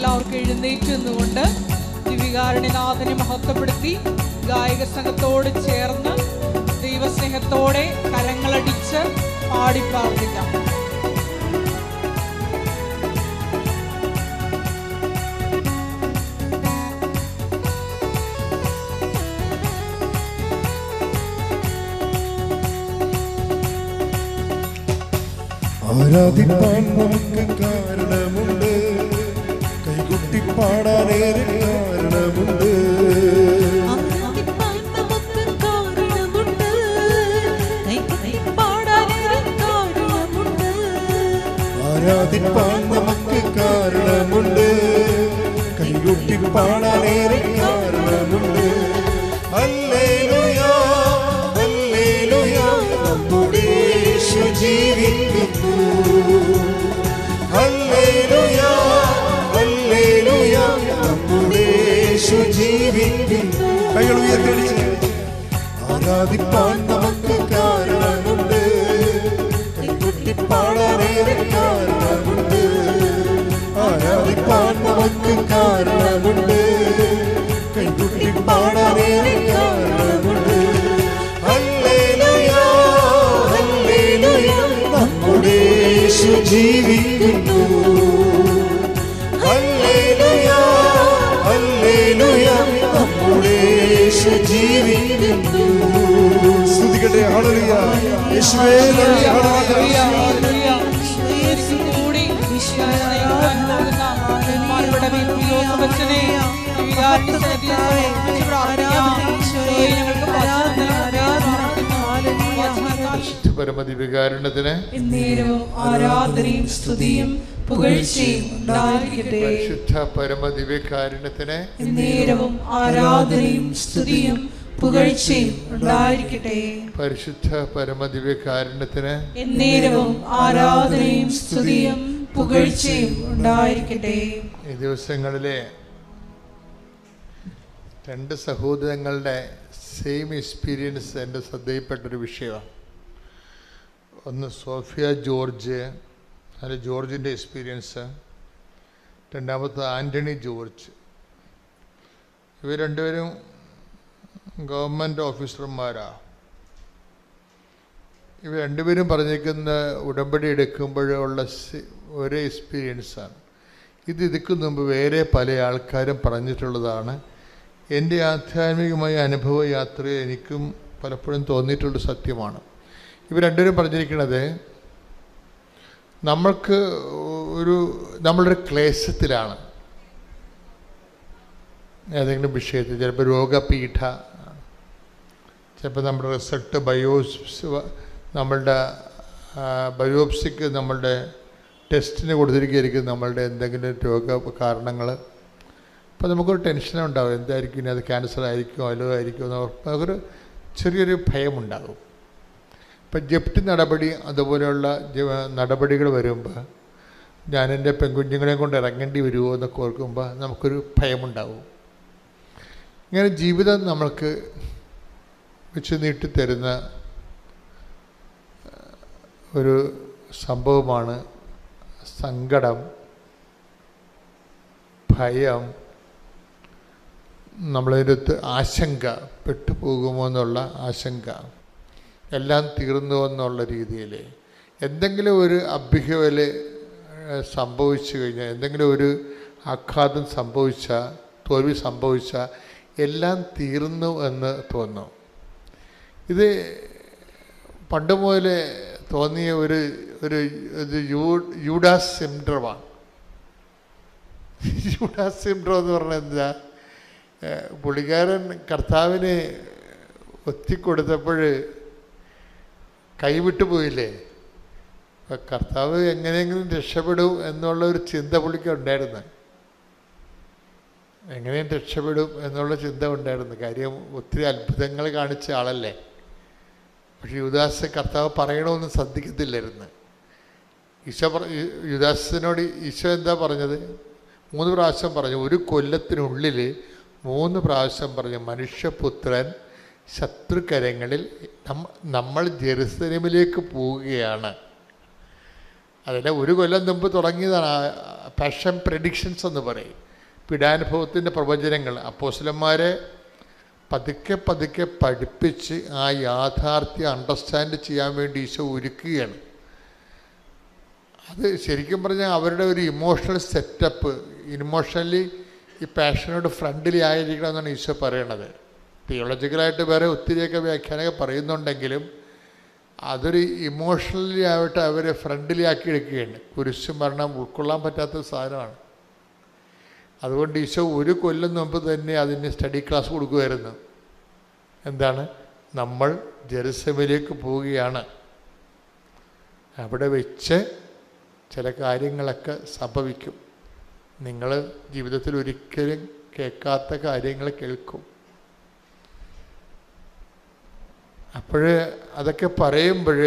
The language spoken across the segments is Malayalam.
നമുക്കെല്ലാവർക്കും എഴുന്നേറ്റ് നിന്നുകൊണ്ട് ദിവികാരുണ്യനാഥനെ മഹത്വപ്പെടുത്തി ഗായക സംഘത്തോട് ചേർന്ന് ദൈവസ്നേഹത്തോടെ കരങ്ങളടിച്ച് പാടി പ്രാർത്ഥിക്കാം. ആരാധിപ്പാൻ നമുക്ക് കാരണമുണ്ട്, കൈകൊട്ടി പാടാനേറെ കാരണമുണ്ട്. ആരാധിപ്പാൻ നമുക്ക് കാരണമുണ്ട്, കൈകൊട്ടി പാടാനേറെ കാരണമുണ്ട്. ആരാധിപ്പാൻ നമുക്ക് കാരണമുണ്ട്, കൈകൊട്ടി പാടാനേറെ കാരണമുണ്ട്. ഹല്ലേലൂയ ഹല്ലേലൂയ, നമ്മുടെ യേശു ജീവിക്കുന്നു. ഹല്ലേലൂയ ഹല്ലേലൂയ, നമ്മുടെ യേശു ജീവിക്കുന്നു. കൈകൾ ഉയർത്തിയടിച്ച് ആരാധിപ്പാൻ നമുക്ക് കാരണമുണ്ട്, കൈകൊട്ടി പാടാനേറെ കാരണമുണ്ട്. ആരാധിപ്പാൻ നമുക്ക് കാരണമുണ്ട്, കൈകൊട്ടി പാടാനേറെ കാരണമുണ്ട്. ഹല്ലേലൂയ ഹല്ലേലൂയ, നമ്മുടെ യേശു ജീവിക്കുന്നു. ഹല്ലേലൂയ ഹല്ലേലൂയ, നമ്മുടെ യേശു ജീവിക്കുന്നു. സ്തുതിക്കട്ടെ. ഹല്ലേലൂയ യേശുവേ, ഹല്ലേലൂയ. പരമദിവ്യകാരുണ്യത്തിന് ആരാധനയും സ്തുതിയും പുകഴ്ചയും ഉണ്ടായിരിക്കട്ടെ. പരിശുദ്ധ പരമദിവ്യകാരുണ്യത്തിന് ആരാധനയും സ്തുതിയും പുകഴ്ചയും ഉണ്ടായിരിക്കട്ടെ. പരിശുദ്ധ പരമദിവ്യകാരുണ്യത്തിന് ആരാധനയും സ്തുതിയും പുകഴ്ചയും ഉണ്ടായിരിക്കട്ടെ. ഈ ദിവസങ്ങളിലെ രണ്ട് സഹോദരങ്ങളുടെ സെയിം എക്സ്പീരിയൻസ് എൻ്റെ ശ്രദ്ധയിൽപ്പെട്ടൊരു വിഷയമാണ്. ഒന്ന് സോഫിയ ജോർജ്, അതിൽ ജോർജിൻ്റെ എക്സ്പീരിയൻസ്. രണ്ടാമത്തെ ആൻ്റണി ജോർജ്. ഇവർ രണ്ടുപേരും ഗവൺമെൻറ് ഓഫീസർമാരാണ്. ഇവർ രണ്ടുപേരും പറഞ്ഞിരിക്കുന്ന ഉടമ്പടി എടുക്കുമ്പോഴുള്ള ഒരേ എക്സ്പീരിയൻസാണ്. ഇതിക്ക് മുമ്പ് വേറെ പല ആൾക്കാരും പറഞ്ഞിട്ടുള്ളതാണ്. എൻ്റെ ആധ്യാത്മികമായ അനുഭവ യാത്രയിൽ എനിക്കും പലപ്പോഴും തോന്നിയിട്ടുള്ള സത്യമാണ്. ഇവർ രണ്ടുപേരും പറഞ്ഞിരിക്കുന്നത്, നമ്മളൊരു ക്ലേശത്തിലാണ് ഏതെങ്കിലും വിഷയത്തിൽ. ചിലപ്പോൾ രോഗപീഠ, ചിലപ്പോൾ നമ്മുടെ റിസൾട്ട് ബയോപ്സിക്ക് നമ്മളുടെ ടെസ്റ്റിന് കൊടുത്തിരിക്കുകയായിരിക്കും നമ്മളുടെ എന്തെങ്കിലും രോഗ കാരണങ്ങൾ. അപ്പോൾ നമുക്കൊരു ടെൻഷനുണ്ടാവും, എന്തായിരിക്കും ഇനി, അത് ക്യാൻസർ ആയിരിക്കും അല്ലോ ആയിരിക്കും എന്ന് നമുക്കൊരു ചെറിയൊരു ഭയമുണ്ടാകും. ഇപ്പം ജപ്തി നടപടി അതുപോലെയുള്ള നടപടികൾ വരുമ്പോൾ ഞാൻ എൻ്റെ പെൺകുഞ്ഞുങ്ങളെ കൊണ്ട് ഇറങ്ങേണ്ടി വരുമോ എന്നൊക്കെ ഓർക്കുമ്പോൾ നമുക്കൊരു ഭയമുണ്ടാവും. ഇങ്ങനെ ജീവിതം നമ്മൾക്ക് വെച്ച് നീട്ടിത്തരുന്ന ഒരു സംഭവമാണ് സങ്കടം, ഭയം, നമ്മളതിനകത്ത് ആശങ്ക, പെട്ടുപോകുമോ എന്നുള്ള ആശങ്ക, എല്ലാം തീർന്നു എന്നുള്ള രീതിയിൽ എന്തെങ്കിലും ഒരു അഭ്യൂഹല് സംഭവിച്ചു കഴിഞ്ഞാൽ, എന്തെങ്കിലും ഒരു ആഘാതം സംഭവിച്ചാൽ, തോൽവി സംഭവിച്ചാൽ എല്ലാം തീർന്നു എന്ന് തോന്നും. ഇത് പണ്ട് മുതലേ തോന്നിയ ഒരു യൂഡാസ് സിൻഡ്രോമാണ്. യൂഡാസ് സിൻഡ്രോം എന്ന് പറഞ്ഞാൽ എന്താ? പുള്ളിക്കാരൻ കർത്താവിനെ ഒത്തിക്കൊടുത്തപ്പോൾ കൈവിട്ടു പോയില്ലേ. കർത്താവ് എങ്ങനെയെങ്കിലും രക്ഷപ്പെടും എന്നുള്ള ഒരു ചിന്ത പുള്ളിക്ക് ഉണ്ടായിരുന്നു. എങ്ങനെയും രക്ഷപ്പെടും എന്നുള്ള ചിന്ത ഉണ്ടായിരുന്നു. കാര്യം ഒത്തിരി അത്ഭുതങ്ങൾ കാണിച്ച ആളല്ലേ. പക്ഷെ യുദാസ് കർത്താവ് പറയണമെന്ന് ശ്രദ്ധിക്കത്തില്ലായിരുന്നു. യുദാസിനോട് ഈശോ എന്താ പറഞ്ഞത്? 3 പ്രാവശ്യം പറഞ്ഞു. ഒരു കൊല്ലത്തിനുള്ളിൽ 3 പ്രാവശ്യം പറഞ്ഞു, മനുഷ്യപുത്രൻ ശത്രുക്കരങ്ങളിൽ നമ്മൾ ജെറുസലേമിലേക്ക് പോവുകയാണ്. അതിനെ 1 കൊല്ലം മുമ്പ് തുടങ്ങിയതാണ് പാഷൻ പ്രെഡിക്ഷൻസ് എന്ന് പറയും, പീഡാനുഭവത്തിൻ്റെ പ്രവചനങ്ങൾ. അപ്പോസ്തലന്മാരെ പതുക്കെ പതുക്കെ പഠിപ്പിച്ച് ആ യാഥാർത്ഥ്യം അണ്ടർസ്റ്റാൻഡ് ചെയ്യാൻ വേണ്ടി ഈശോ ഒരുക്കുകയാണ്. അത് ശരിക്കും പറഞ്ഞാൽ അവരുടെ ഒരു ഇമോഷണൽ സെറ്റപ്പ്, ഇമോഷണലി ഈ പാഷനോട് ഫ്രണ്ട്ലി ആയിരിക്കണമെന്നാണ് ഈശോ പറയണത്. തിയോളജിക്കലായിട്ട് വേറെ ഒത്തിരിയൊക്കെ വ്യാഖ്യാനമൊക്കെ പറയുന്നുണ്ടെങ്കിലും അതൊരു ഇമോഷണലി ആയിട്ട് അവരെ ഫ്രണ്ട്ലി ആക്കി എടുക്കുകയാണ്. കുരിശ് മരണം ഉൾക്കൊള്ളാൻ പറ്റാത്ത സാധനമാണ്. അതുകൊണ്ട് ഈശോ ഒരു കൊല്ലം മുമ്പ് തന്നെ അതിന് സ്റ്റഡി ക്ലാസ് കൊടുക്കുമായിരുന്നു. എന്താണ്? നമ്മൾ ജെറുസലേമിലേക്ക് പോവുകയാണ്, അവിടെ വെച്ച് ചില കാര്യങ്ങളൊക്കെ സംഭവിക്കും, നിങ്ങൾ ജീവിതത്തിൽ ഒരിക്കലും കേൾക്കാത്ത കാര്യങ്ങൾ കേൾക്കും. അപ്പോൾ അതൊക്കെ പറയുമ്പോൾ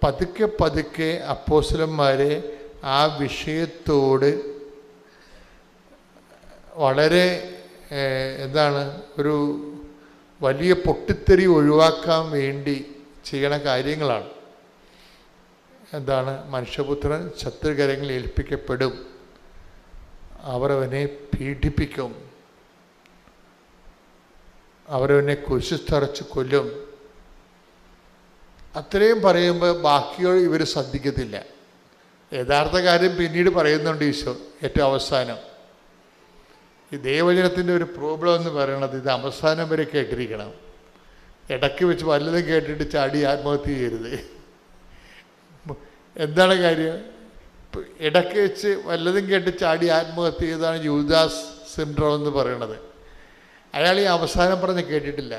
പതുക്കെ പതുക്കെ അപ്പോസ്തലന്മാരെ ആ വിഷയത്തോട് വളരെ ഒരു വലിയ പൊട്ടിത്തെറി ഒഴിവാക്കാൻ വേണ്ടി ചെയ്യണ കാര്യങ്ങളാണ്. മനുഷ്യപുത്രൻ ശത്രുകരങ്ങളിൽ ഏൽപ്പിക്കപ്പെടും, അവരവനെ പീഡിപ്പിക്കും, അവരവനെ കുരിശിൽ കൊല്ലും. അത്രയും പറയുമ്പോൾ ബാക്കിയോ ഇവർ ശ്രദ്ധിക്കത്തില്ല. യഥാർത്ഥ കാര്യം പിന്നീട് പറയുന്നുണ്ട് ഈശോ ഏറ്റവും അവസാനം. ഈ ദൈവവചനത്തിൻ്റെ ഒരു പ്രോബ്ലം എന്ന് പറയുന്നത് ഇത് അവസാനം വരെ കേട്ടിരിക്കണം. ഇടയ്ക്ക് വെച്ച് വല്ലതും കേട്ടിട്ട് ചാടി ആത്മഹത്യ ചെയ്യരുത്. എന്താണ് കാര്യം? ഇടയ്ക്ക് വെച്ച് വല്ലതും കേട്ട് ചാടി ആത്മഹത്യ ചെയ്താണ് യൂദാസ് സിൻഡ്രോം എന്ന് പറയുന്നത്. അയാൾ ഈ അവസാനം പറഞ്ഞ് കേട്ടിട്ടില്ല.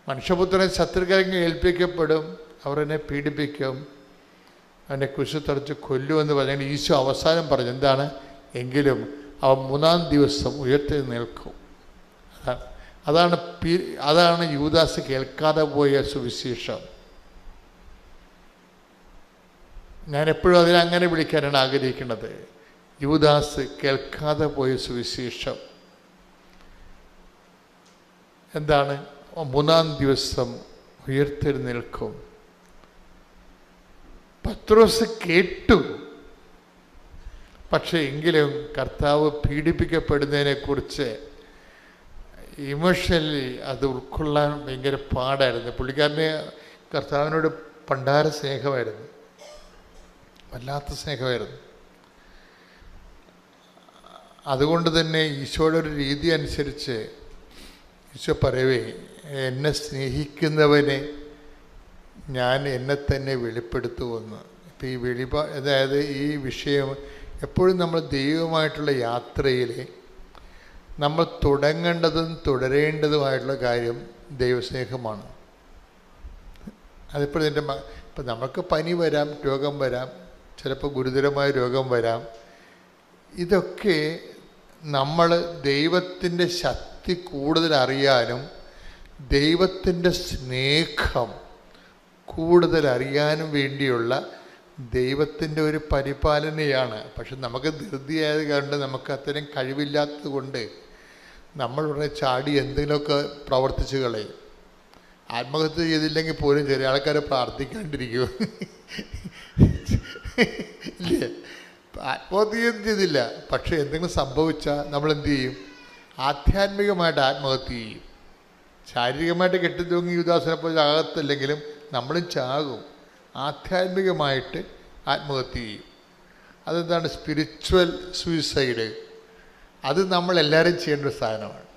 മനുഷ്യപുത്രനെ ശത്രുക്കരങ്ങൾ ഏൽപ്പിക്കപ്പെടും, അവരെന്നെ പീഡിപ്പിക്കും, അവനെ കുരിശിൽ കൊല്ലുമെന്ന് പറഞ്ഞാൽ ഈശോ അവസാനം പറഞ്ഞു എന്താണ്? എങ്കിലും അവൻ 3-ാം ദിവസം ഉയർത്തെഴുന്നേൽക്കും. അതാണ് യൂദാസ് കേൾക്കാതെ പോയ സുവിശേഷം. ഞാൻ എപ്പോഴും അതിനങ്ങനെ വിളിക്കാനാണ് ആഗ്രഹിക്കുന്നത്. യൂദാസ് കേൾക്കാതെ പോയ സുവിശേഷം. 3-ാം ദിവസം ഉയർത്തെഴുന്നേൽക്കും. പത്രോസ് കേട്ടു, പക്ഷേ എങ്കിലും കർത്താവ് പീഡിപ്പിക്കപ്പെടുന്നതിനെക്കുറിച്ച് ഇമോഷണലി അത് ഉൾക്കൊള്ളാൻ ഭയങ്കര പാടായിരുന്നു. പുള്ളിക്കാരന് കർത്താവിനോട് പണ്ടാര സ്നേഹമായിരുന്നു, വല്ലാത്ത സ്നേഹമായിരുന്നു. അതുകൊണ്ട് തന്നെ ഈശോയുടെ ഒരു രീതി അനുസരിച്ച് ഈശോ പറയവേ, എന്നെ സ്നേഹിക്കുന്നവനെ ഞാൻ എന്നെ തന്നെ വെളിപ്പെടുത്തുമെന്ന്. ഇപ്പം അതായത് ഈ വിഷയം എപ്പോഴും നമ്മൾ ദൈവമായിട്ടുള്ള യാത്രയിൽ നമ്മൾ തുടങ്ങേണ്ടതും തുടരേണ്ടതുമായിട്ടുള്ള കാര്യം ദൈവസ്നേഹമാണ്. അതിപ്പോൾ ഇപ്പം നമുക്ക് പനി വരാം, രോഗം വരാം, ചിലപ്പോൾ ഗുരുതരമായ രോഗം വരാം. ഇതൊക്കെ നമ്മൾ ദൈവത്തിൻ്റെ ശക്തി കൂടുതൽ അറിയാനും ദൈവത്തിൻ്റെ സ്നേഹം കൂടുതൽ അറിയാനും വേണ്ടിയുള്ള ദൈവത്തിൻ്റെ ഒരു പരിപാലനയാണ്. പക്ഷെ നമുക്ക് ധൃതിയായത് കൊണ്ട്, നമുക്ക് അത്രയും കഴിവില്ലാത്തത് കൊണ്ട് നമ്മളുടനെ ചാടി എന്തെങ്കിലുമൊക്കെ പ്രവർത്തിച്ച് കളയും. ആത്മഹത്യ ചെയ്തില്ലെങ്കിൽ പോലും ചെറിയ ആൾക്കാരെ പ്രാർത്ഥിക്കാണ്ടിരിക്കുമോ? ഇല്ലേ? ആത്മഹത്യ ചെയ്തില്ല, പക്ഷെ എന്തെങ്കിലും സംഭവിച്ചാൽ നമ്മൾ എന്ത് ചെയ്യും? ആധ്യാത്മികമായിട്ട് ആത്മഹത്യ ചെയ്യും. ശാരീരികമായിട്ട് കെട്ടിത്തൂങ്ങി യൂദാസിനെ പോലെ ചാകത്തില്ലെങ്കിലും നമ്മളും ചാകും. ആധ്യാത്മികമായിട്ട് ആത്മഹത്യ ചെയ്യും. അതെന്താണ്? Spiritual suicide. അത് നമ്മളെല്ലാവരും ചെയ്യേണ്ട ഒരു സാധനമാണ്.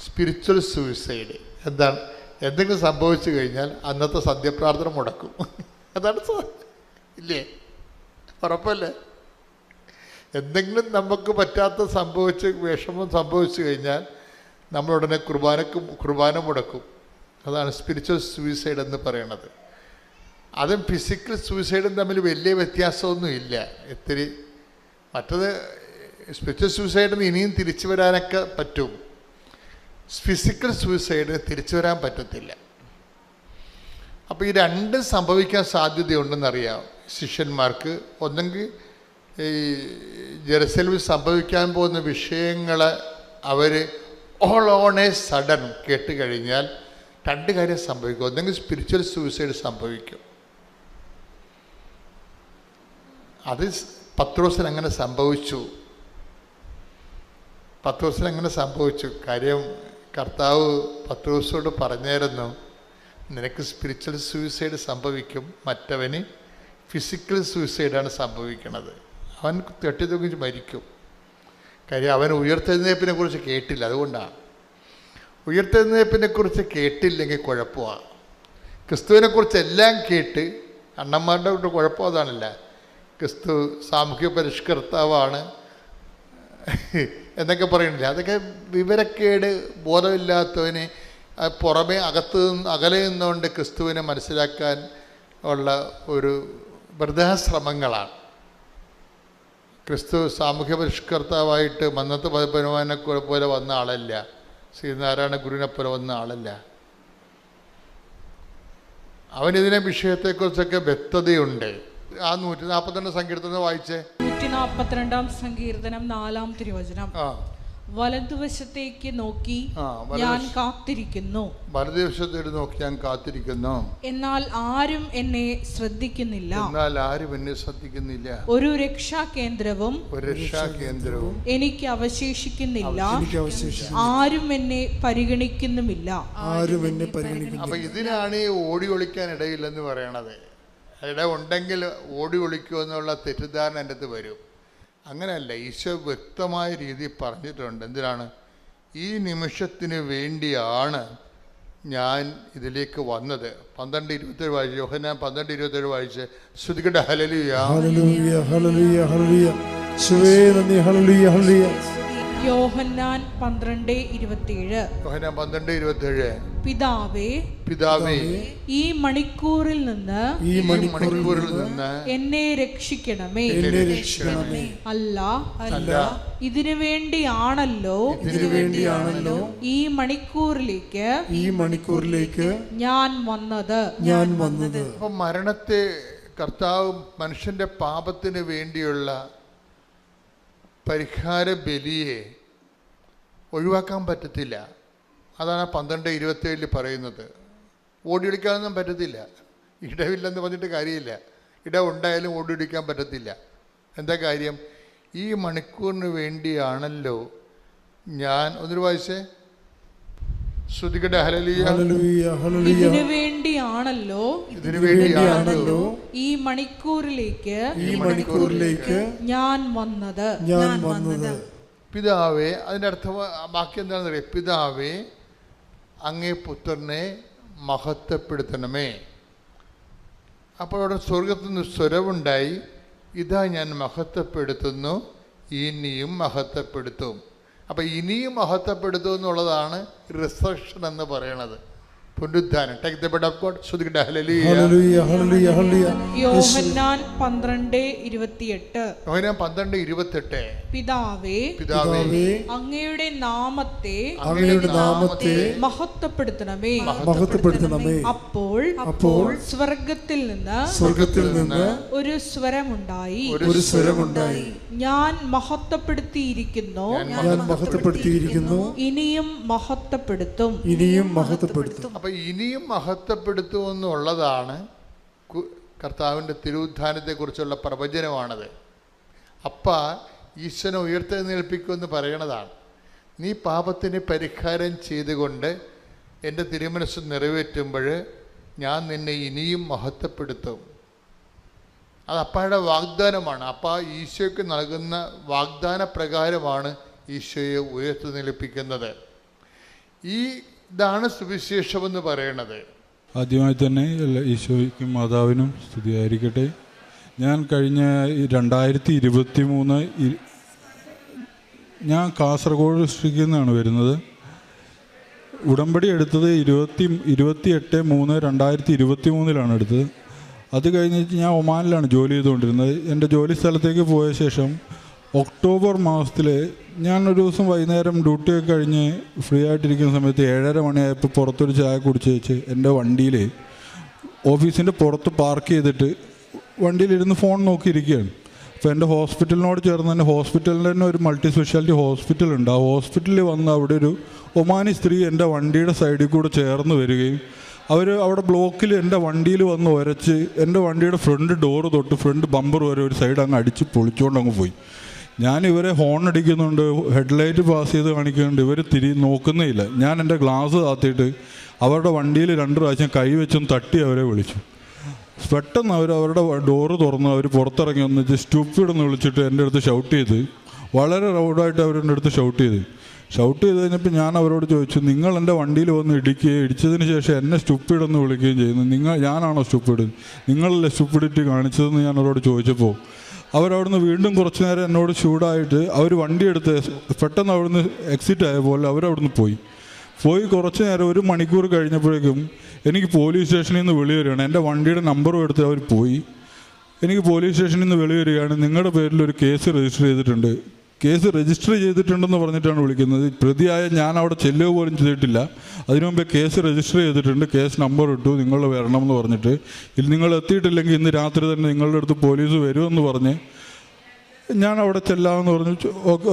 സ്പിരിച്വൽ സൂയിസൈഡ് എന്താണ്? എന്തെങ്കിലും സംഭവിച്ചു കഴിഞ്ഞാൽ അന്നത്തെ സന്ധ്യപ്രാർത്ഥന മുടക്കും. അതാണ് ഇല്ലേ? ഉറപ്പല്ലേ? എന്തെങ്കിലും നമുക്ക് പറ്റാത്ത വിഷമം സംഭവിച്ചു കഴിഞ്ഞാൽ നമ്മളുടനെ കുർബാന മുടക്കും. അതാണ് സ്പിരിച്വൽ സൂയിസൈഡ് എന്ന് പറയണത്. അതും ഫിസിക്കൽ സൂയിസൈഡും തമ്മിൽ വലിയ വ്യത്യാസമൊന്നും ഇല്ല. ഇത്തിരി മറ്റത് സ്പിരിച്വൽ സൂയിസൈഡിന് ഇനിയും തിരിച്ചു വരാനൊക്കെ പറ്റും, ഫിസിക്കൽ സൂയിസൈഡിന് തിരിച്ചു വരാൻ പറ്റത്തില്ല. അപ്പോൾ ഈ രണ്ടും സംഭവിക്കാൻ സാധ്യതയുണ്ടെന്നറിയാം ശിഷ്യന്മാർക്ക്. ഒന്നെങ്കിൽ ഈ ജെറുസലേമിൽ സംഭവിക്കാൻ പോകുന്ന വിഷയങ്ങൾ അവർ ഓൾ ഓൺ എ സഡൻ കേട്ട് കഴിഞ്ഞാൽ രണ്ട് കാര്യം സംഭവിക്കും. ഒന്നെങ്കിൽ സ്പിരിച്വൽ സൂയിസൈഡ് സംഭവിക്കും, അത് പത്രോസിന് അങ്ങനെ സംഭവിച്ചു. കാര്യം കർത്താവ് പത്രോസോട് പറഞ്ഞായിരുന്നു, നിനക്ക് സ്പിരിച്വൽ സൂയിസൈഡ് സംഭവിക്കും, മറ്റവന് ഫിസിക്കൽ സൂയിസൈഡാണ് സംഭവിക്കുന്നത്. അവൻ തട്ടിത്തൂക്കി മരിക്കും. കാര്യം അവൻ ഉയർത്തെഴുന്നേൽപ്പിനെ കുറിച്ച് കേട്ടില്ല. അതുകൊണ്ടാണ്. ഉയർത്തെഴുന്നേൽപ്പിനെക്കുറിച്ച് കേട്ടില്ലെങ്കിൽ കുഴപ്പമാണ്. ക്രിസ്തുവിനെക്കുറിച്ച് എല്ലാം കേട്ട് അണ്ണന്മാരുടെ കൊണ്ട് കുഴപ്പം അതാണല്ല. ക്രിസ്തു സാമൂഹ്യ പരിഷ്കർത്താവാണ് എന്നൊക്കെ പറയണില്ല. അതൊക്കെ വിവരക്കേട്, ബോധമില്ലാത്തവന് പുറമേ അകലെ നിന്നുകൊണ്ട് ക്രിസ്തുവിനെ മനസ്സിലാക്കാൻ ഉള്ള ഒരു വൃദ്ധാശ്രമങ്ങളാണ്. ക്രിസ്തു സാമൂഹ്യ പരിഷ്കർത്താവായിട്ട് മന്നത്ത് പതിപ്പനുമാനെ പോലെ വന്ന ആളല്ല. ശ്രീനാരായണ ഗുരുവിനെ പോലെ വന്ന ആളല്ല. അവനിതിനെ വിഷയത്തെക്കുറിച്ചൊക്കെ വ്യക്തതയുണ്ട്. ആ 142 സങ്കീർത്തനം വായിച്ചേ. 142 സങ്കീർത്തനം 4-ാം തിരുവചനം. വലതുവശത്തേക്ക് നോക്കി ഞാൻ കാത്തിരിക്കുന്നു. വലതുവശത്തേക്ക് നോക്കി ഞാൻ കാത്തിരിക്കുന്നു. എന്നാൽ ആരും എന്നെ ശ്രദ്ധിക്കുന്നില്ല. ഒരു രക്ഷാകേന്ദ്രവും എനിക്ക് അവശേഷിക്കുന്നില്ല. ആരും എന്നെ പരിഗണിക്കുന്നുമില്ല. അപ്പൊ ഇതിനാണ് ഈ ഓടി ഒളിക്കാൻ ഇടയില്ലെന്ന് പറയണത്. ഇട ഉണ്ടെങ്കിൽ ഓടി ഒളിക്കുമെന്നുള്ള തെറ്റിദ്ധാരണ എൻ്റെ അടുത്ത് വരും. അങ്ങനെയല്ല. ഈശോ വ്യക്തമായ രീതിയിൽ പറഞ്ഞിട്ടുണ്ട്. എന്തിനാണ്? ഈ നിമിഷത്തിന് വേണ്ടിയാണ് ഞാൻ ഇതിലേക്ക് വന്നത്. 12:27 വായിച്ച്, യോഹന്നാൻ 12:27 വായിച്ച്. ശ്രുതികട്ടെ. ഹല്ലേലൂയ, ഹല്ലേലൂയ, ഹല്ലേലൂയ, ഹല്ലേലൂയ. യേശുവേ നന്ദി. ഹല്ലേലൂയ, ഹല്ലേലൂയ. യോഹന്നാൻ 12:27. യോഹന്നാൻ 12:27. പിതാവേ, ഈ മണിക്കൂറിൽ നിന്ന് എന്നെ രക്ഷിക്കണമേ. അല്ല, ഇതിനു വേണ്ടിയാണല്ലോ ഈ മണിക്കൂറിലേക്ക് ഞാൻ വന്നത്. അപ്പൊ മരണത്തെ കർത്താവ് മനുഷ്യന്റെ പാപത്തിന് വേണ്ടിയുള്ള പരിഹാര ബലിയെ ഒഴിവാക്കാൻ പറ്റത്തില്ല. അതാണ് 12:27 പറയുന്നത്. ഓടിയൊളിക്കാനൊന്നും പറ്റത്തില്ല. ഇടവില്ലെന്ന് പറഞ്ഞിട്ട് കാര്യമില്ല. ഇട ഉണ്ടായാലും ഓടിയൊളിക്കാൻ പറ്റത്തില്ല. എന്താ കാര്യം? ഈ മണിക്കൂറിന് വേണ്ടിയാണല്ലോ ഞാൻ. ഒന്നൊരു വായിച്ചേ. ശ്രുതികട്ടെ. ഹല്ലേലൂയ, ഹല്ലേലൂയ. ഇതിനു വേണ്ടിയാണല്ലോ ഈ മണിക്കൂറിലേക്ക് ഞാൻ വന്നത്. പിതാവേ, അതിൻ്റെ അർത്ഥം ബാക്കി എന്താണെന്ന് അറിയാം. പിതാവേ, അങ്ങേ പുത്രനെ മഹത്വപ്പെടുത്തണമേ. അപ്പോൾ അവിടെ സ്വർഗത്തിൽ നിന്ന് സ്വരമുണ്ടായി, ഇതാ ഞാൻ മഹത്വപ്പെടുത്തുന്നു, ഇനിയും മഹത്വപ്പെടുത്തും. അപ്പം ഇനിയും മഹത്വപ്പെടുത്തും എന്നുള്ളതാണ് റിസറക്ഷൻ എന്ന് പറയണത്. പുനരുദ്ധാനം. Take the bread of God. ശ്രുതികട്ടെ. ഹല്ലേലൂയ, ഹല്ലേലൂയ, ഹല്ലേലൂയ. യോഹന്നാൻ 12:28. യോഹന്നാൻ 12:28. പിതാവേ, അങ്ങയുടെ നാമത്തെ മഹത്വപ്പെടുത്തണമേ. അപ്പോൾ സ്വർഗത്തിൽ നിന്ന് ഒരു സ്വരമുണ്ടായി. ഞാൻ മഹത്വപ്പെടുത്തിയിരിക്കുന്നു, ഇനിയും മഹത്വപ്പെടുത്തും. അപ്പൊ ഇനിയും മഹത്വപ്പെടുത്തും എന്നുള്ളതാണ് കർത്താവിൻ്റെ തിരുവുദ്ധാനത്തെക്കുറിച്ചുള്ള പ്രവചനമാണത്. അപ്പ ഈശ്വരനെ ഉയർത്തെഴുന്നേൽപ്പിക്കുമെന്ന് പറയണതാണ്. നീ പാപത്തിന് പരിഹാരം ചെയ്തുകൊണ്ട് എൻ്റെ തിരുമനസ്സ് നിറവേറ്റുമ്പോൾ ഞാൻ നിന്നെ ഇനിയും മഹത്വപ്പെടുത്തും. അത് അപ്പായുടെ വാഗ്ദാനമാണ്. അപ്പ ഈശോയ്ക്ക് നൽകുന്ന വാഗ്ദാന പ്രകാരമാണ് ഈശോയെ ഉയർത്തെഴുന്നേൽപ്പിക്കുന്നത്. ഇതാണ് സുവിശേഷമെന്ന് പറയണത്. ആദ്യമായി തന്നെ ഈശോയ്ക്കും മാതാവിനും സ്തുതിയായിരിക്കട്ടെ. ഞാൻ കഴിഞ്ഞ 2023 ഞാൻ കാസർഗോഡ് ഡിസ്ട്രിക്റ്റിൽ നിന്നാണ് വരുന്നത്. ഉടമ്പടി എടുത്തത് 28/3/2023 എടുത്തത്. അത് കഴിഞ്ഞിട്ട് ഞാൻ ഒമാനിലാണ് ജോലി ചെയ്തുകൊണ്ടിരുന്നത്. എൻ്റെ ജോലി സ്ഥലത്തേക്ക് പോയ ശേഷം ഒക്ടോബർ മാസത്തിൽ ഞാനൊരു ദിവസം വൈകുന്നേരം ഡ്യൂട്ടിയൊക്കെ കഴിഞ്ഞ് ഫ്രീ ആയിട്ടിരിക്കുന്ന സമയത്ത് 7:30 മണിയായപ്പോൾ പുറത്തൊരു ചായ കുടിച്ച് വെച്ച് എൻ്റെ വണ്ടിയിൽ ഓഫീസിൻ്റെ പുറത്ത് പാർക്ക് ചെയ്തിട്ട് വണ്ടിയിലിരുന്ന് ഫോൺ നോക്കിയിരിക്കുകയാണ്. അപ്പോൾ എൻ്റെ ഹോസ്പിറ്റലിനോട് ചേർന്ന് തന്നെ ഹോസ്പിറ്റലിൻ്റെ തന്നെ ഒരു മൾട്ടി സ്പെഷ്യാലിറ്റി ഹോസ്പിറ്റലുണ്ട്. ആ ഹോസ്പിറ്റലിൽ വന്ന് അവിടെ ഒരു ഒമാനി സ്ത്രീ എൻ്റെ വണ്ടിയുടെ സൈഡിൽ കൂടെ ചേർന്ന് വരികയും അവിടെ ബ്ലോക്കിൽ എൻ്റെ വണ്ടിയിൽ വന്ന് ഉരച്ച് എൻ്റെ വണ്ടിയുടെ ഫ്രണ്ട് ഡോറ് തൊട്ട് ഫ്രണ്ട് ബമ്പർ വരെ ഒരു സൈഡ് അങ്ങ് അടിച്ച് പൊളിച്ചുകൊണ്ട് അങ്ങ് പോയി. ഞാൻ ഇവരെ ഹോൺ അടിക്കുന്നുണ്ട്, ഹെഡ്ലൈറ്റ് പാസ് ചെയ്ത് കാണിക്കുന്നുണ്ട്, ഇവർ നോക്കുന്നേ ഇല്ല. ഞാൻ എൻ്റെ ഗ്ലാസ് താത്തിയിട്ട് അവരുടെ വണ്ടിയിൽ 2 പ്രാവശ്യം കൈ വെച്ചും തട്ടി അവരെ വിളിച്ചു. പെട്ടെന്ന് അവരുടെ ഡോറ് തുറന്ന് അവർ പുറത്തിറങ്ങി വന്നിട്ട് സ്റ്റുപ്പിഡെന്ന് വിളിച്ചിട്ട് എൻ്റെ അടുത്ത് ഷൗട്ട് ചെയ്ത്, വളരെ റൗഡായിട്ട് അവരുടെ അടുത്ത് ഷൗട്ട് ചെയ്ത് കഴിഞ്ഞപ്പോൾ ഞാൻ അവരോട് ചോദിച്ചു, നിങ്ങൾ എൻ്റെ വണ്ടിയിൽ വന്ന് ഇടിച്ചതിന് ശേഷം എന്നെ സ്റ്റുപ്പിഡെന്ന് വിളിക്കുകയും ചെയ്യുന്നു, ഞാനാണോ സ്റ്റുപ്പിഡ്, നിങ്ങളല്ലേ സ്റ്റുപ്പിഡിറ്റി കാണിച്ചതെന്ന് ഞാൻ അവരോട് ചോദിച്ചപ്പോൾ അവരവിടുന്ന് വീണ്ടും കുറച്ച് നേരം എന്നോട് ചൂടായിട്ട് അവർ വണ്ടിയെടുത്ത് പെട്ടെന്ന് അവിടുന്ന് എക്സിറ്റ് ആയ പോലെ അവരവിടുന്ന് പോയി കുറച്ച് നേരം 1 മണിക്കൂർ കഴിഞ്ഞപ്പോഴേക്കും എനിക്ക് പോലീസ് സ്റ്റേഷനിൽ നിന്ന് വിളി വരികയാണ്. എൻ്റെ വണ്ടിയുടെ നമ്പറും എടുത്ത് അവർ പോയി. എനിക്ക് പോലീസ് സ്റ്റേഷനിൽ നിന്ന് വിളി വരികയാണ്, നിങ്ങളുടെ പേരിൽ ഒരു കേസ് രജിസ്റ്റർ ചെയ്തിട്ടുണ്ട്. കേസ് രജിസ്റ്റർ ചെയ്തിട്ടുണ്ടെന്ന് പറഞ്ഞിട്ടാണ് വിളിക്കുന്നത്. പ്രതിയായ ഞാൻ അവിടെ ചെല്ലുക പോലും ചെയ്തിട്ടില്ല. അതിനു മുമ്പേ കേസ് രജിസ്റ്റർ ചെയ്തിട്ടുണ്ട്, കേസ് നമ്പർ ഇട്ടു, നിങ്ങൾ വരണം എന്ന് പറഞ്ഞിട്ട്. നിങ്ങൾ എത്തിയിട്ടില്ലെങ്കിൽ ഇന്ന് രാത്രി തന്നെ നിങ്ങളുടെ അടുത്ത് പോലീസ് വരുമെന്ന് പറഞ്ഞ് ഞാൻ അവിടെ ചെല്ലാമെന്ന് പറഞ്ഞു.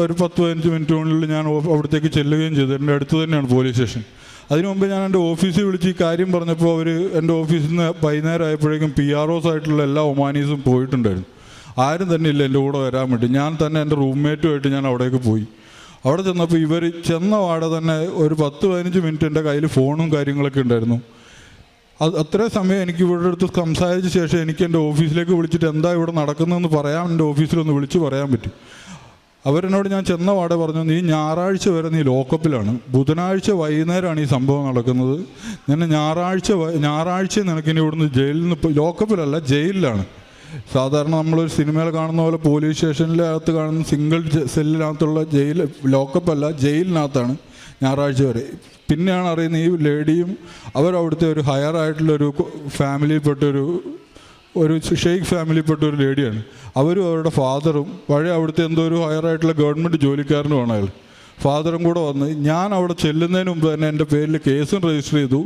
ഒരു 10-15 മിനിറ്റിനുള്ളിൽ ഞാൻ അവിടത്തേക്ക് ചെല്ലുകയും ചെയ്തു. എൻ്റെ അടുത്ത് തന്നെയാണ് പോലീസ് സ്റ്റേഷൻ. അതിനു മുമ്പ് ഞാൻ എൻ്റെ ഓഫീസിൽ വിളിച്ച് ഈ കാര്യം പറഞ്ഞപ്പോൾ അവർ എൻ്റെ ഓഫീസിൽ നിന്ന് വൈകുന്നേരം ആയപ്പോഴേക്കും PROs ആയിട്ടുള്ള എല്ലാ ഒമാനീസും പോയിട്ടുണ്ടായിരുന്നു. ആരും തന്നെ ഇല്ല എൻ്റെ കൂടെ വരാൻ വേണ്ടി. ഞാൻ തന്നെ എൻ്റെ റൂംമേറ്റുമായിട്ട് ഞാൻ അവിടേക്ക് പോയി. അവിടെ ചെന്നപ്പോൾ ഇവർ ചെന്ന പാടെ തന്നെ ഒരു 10-15 മിനിറ്റ് എൻ്റെ കയ്യിൽ ഫോണും കാര്യങ്ങളൊക്കെ ഉണ്ടായിരുന്നു. അത്രയും സമയം എനിക്ക് ഇവരുടെ അടുത്ത് സംസാരിച്ച ശേഷം എനിക്ക് എൻ്റെ ഓഫീസിലേക്ക് വിളിച്ചിട്ട് എന്താ ഇവിടെ നടക്കുന്നതെന്ന് പറയാൻ എൻ്റെ ഓഫീസിലൊന്ന് വിളിച്ച് പറയാൻ പറ്റി. അവരെന്നോട് ഞാൻ ചെന്ന പാടെ പറഞ്ഞു, നീ ഞായറാഴ്ച വരെ നീ ലോക്കപ്പിലാണ്, ബുധനാഴ്ച വൈകുന്നേരമാണ് ഈ സംഭവം നടക്കുന്നത്, നിന്നെ ഞായറാഴ്ച നിനക്കിനി ഇവിടുന്ന് ജയിലിൽ നിന്ന്, ലോക്കപ്പിലല്ല ജയിലിലാണ്. സാധാരണ നമ്മളൊരു സിനിമയിൽ കാണുന്ന പോലെ പോലീസ് സ്റ്റേഷനിലകത്ത് കാണുന്ന സിംഗിൾ സെല്ലിനകത്തുള്ള ജയിൽ, ലോക്കപ്പല്ല ജയിലിനകത്താണ് ഞായറാഴ്ച വരെ. പിന്നെയാണ് അറിയുന്നത് ഈ ലേഡിയും അവരവിടുത്തെ ഒരു ഹയർ ആയിട്ടുള്ളൊരു ഫാമിലിയിൽപ്പെട്ടൊരു ഷെയ്ഖ് ഫാമിലിയിൽപ്പെട്ട ഒരു ലേഡിയാണ്. അവരും അവരുടെ ഫാദറും പഴയ അവിടുത്തെ എന്തോ ഒരു ഹയറായിട്ടുള്ള ഗവൺമെൻറ് ജോലിക്കാരനുമാണ് അയാൾ. ഫാദറും കൂടെ വന്ന് ഞാൻ അവിടെ ചെല്ലുന്നതിന് മുമ്പ് തന്നെ എൻ്റെ പേരിൽ കേസും രജിസ്റ്റർ ചെയ്തു.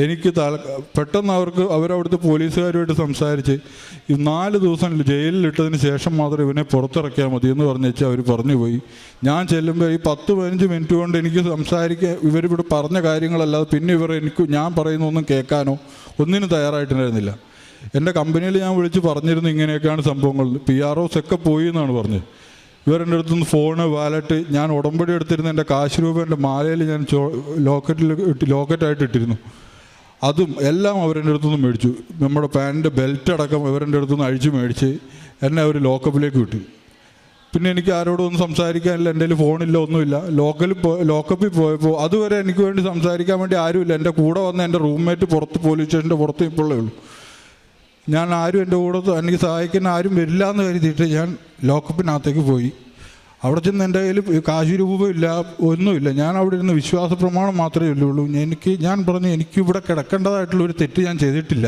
എനിക്ക് പെട്ടെന്ന് അവരവിടുത്തെ പോലീസുകാരുമായിട്ട് സംസാരിച്ച് 4 ദിവസം ജയിലിലിട്ടതിന് ശേഷം മാത്രം ഇവനെ പുറത്തിറക്കിയാൽ മതി എന്ന് പറഞ്ഞേച്ചാൽ അവർ പറഞ്ഞു പോയി. ഞാൻ ചെല്ലുമ്പോൾ ഈ 10-15 മിനിറ്റ് കൊണ്ട് എനിക്ക് സംസാരിക്കാൻ ഇവരിവിടെ പറഞ്ഞ കാര്യങ്ങളല്ലാതെ പിന്നെ ഞാൻ പറയുന്നൊന്നും കേൾക്കാനോ ഒന്നിനും തയ്യാറായിട്ടുണ്ടായിരുന്നില്ല. എൻ്റെ കമ്പനിയിൽ ഞാൻ വിളിച്ച് പറഞ്ഞിരുന്നു ഇങ്ങനെയൊക്കെയാണ് സംഭവങ്ങൾ. PROs ഒക്കെ പോയി എന്നാണ് പറഞ്ഞത്. ഇവരെൻ്റെ അടുത്തുനിന്ന് ഫോണ്, വാലറ്റ്, ഞാൻ ഉടമ്പടി എടുത്തിരുന്ന എൻ്റെ കാശ് രൂപ എൻ്റെ മാലയിൽ ഞാൻ ലോക്കറ്റായിട്ട് ഇട്ടിരുന്നു. അതും എല്ലാം അവരെൻ്റെ അടുത്തുനിന്ന് മേടിച്ചു. നമ്മുടെ പാൻറ്റിൻ്റെ ബെൽറ്റ് അടക്കം ഇവരെൻ്റെ അടുത്തുനിന്ന് അഴിച്ച് മേടിച്ച് എന്നെ അവർ ലോക്കപ്പിലേക്ക് വിട്ടു. പിന്നെ എനിക്ക് ആരോടൊന്നും സംസാരിക്കാനില്ല, എൻ്റെ കയ്യിൽ ഫോണില്ല, ഒന്നുമില്ല. ലോക്കപ്പിൽ പോയപ്പോൾ അതുവരെ എനിക്ക് വേണ്ടി സംസാരിക്കാൻ വേണ്ടി ആരുമില്ല. എൻ്റെ കൂടെ വന്ന എൻ്റെ റൂംമേറ്റ് പോലീസ് സ്റ്റേഷൻ്റെ പുറത്ത് ഇപ്പോഴേ ഉള്ളൂ. ഞാൻ ആരും എൻ്റെ കൂടെ എനിക്ക് സഹായിക്കാൻ ആരും വരില്ല എന്ന് കരുതിയിട്ട് ഞാൻ ലോക്കപ്പിനകത്തേക്ക് പോയി. അവിടെ ചെന്ന് എൻ്റെ കയ്യിൽ കാശ് രൂപമില്ല, ഒന്നുമില്ല. ഞാൻ അവിടെ ഇരുന്ന് വിശ്വാസ പ്രമാണം മാത്രമേ ഉള്ളൂ. ഞാൻ പറഞ്ഞു എനിക്കിവിടെ കിടക്കേണ്ടതായിട്ടുള്ളൊരു തെറ്റ് ഞാൻ ചെയ്തിട്ടില്ല,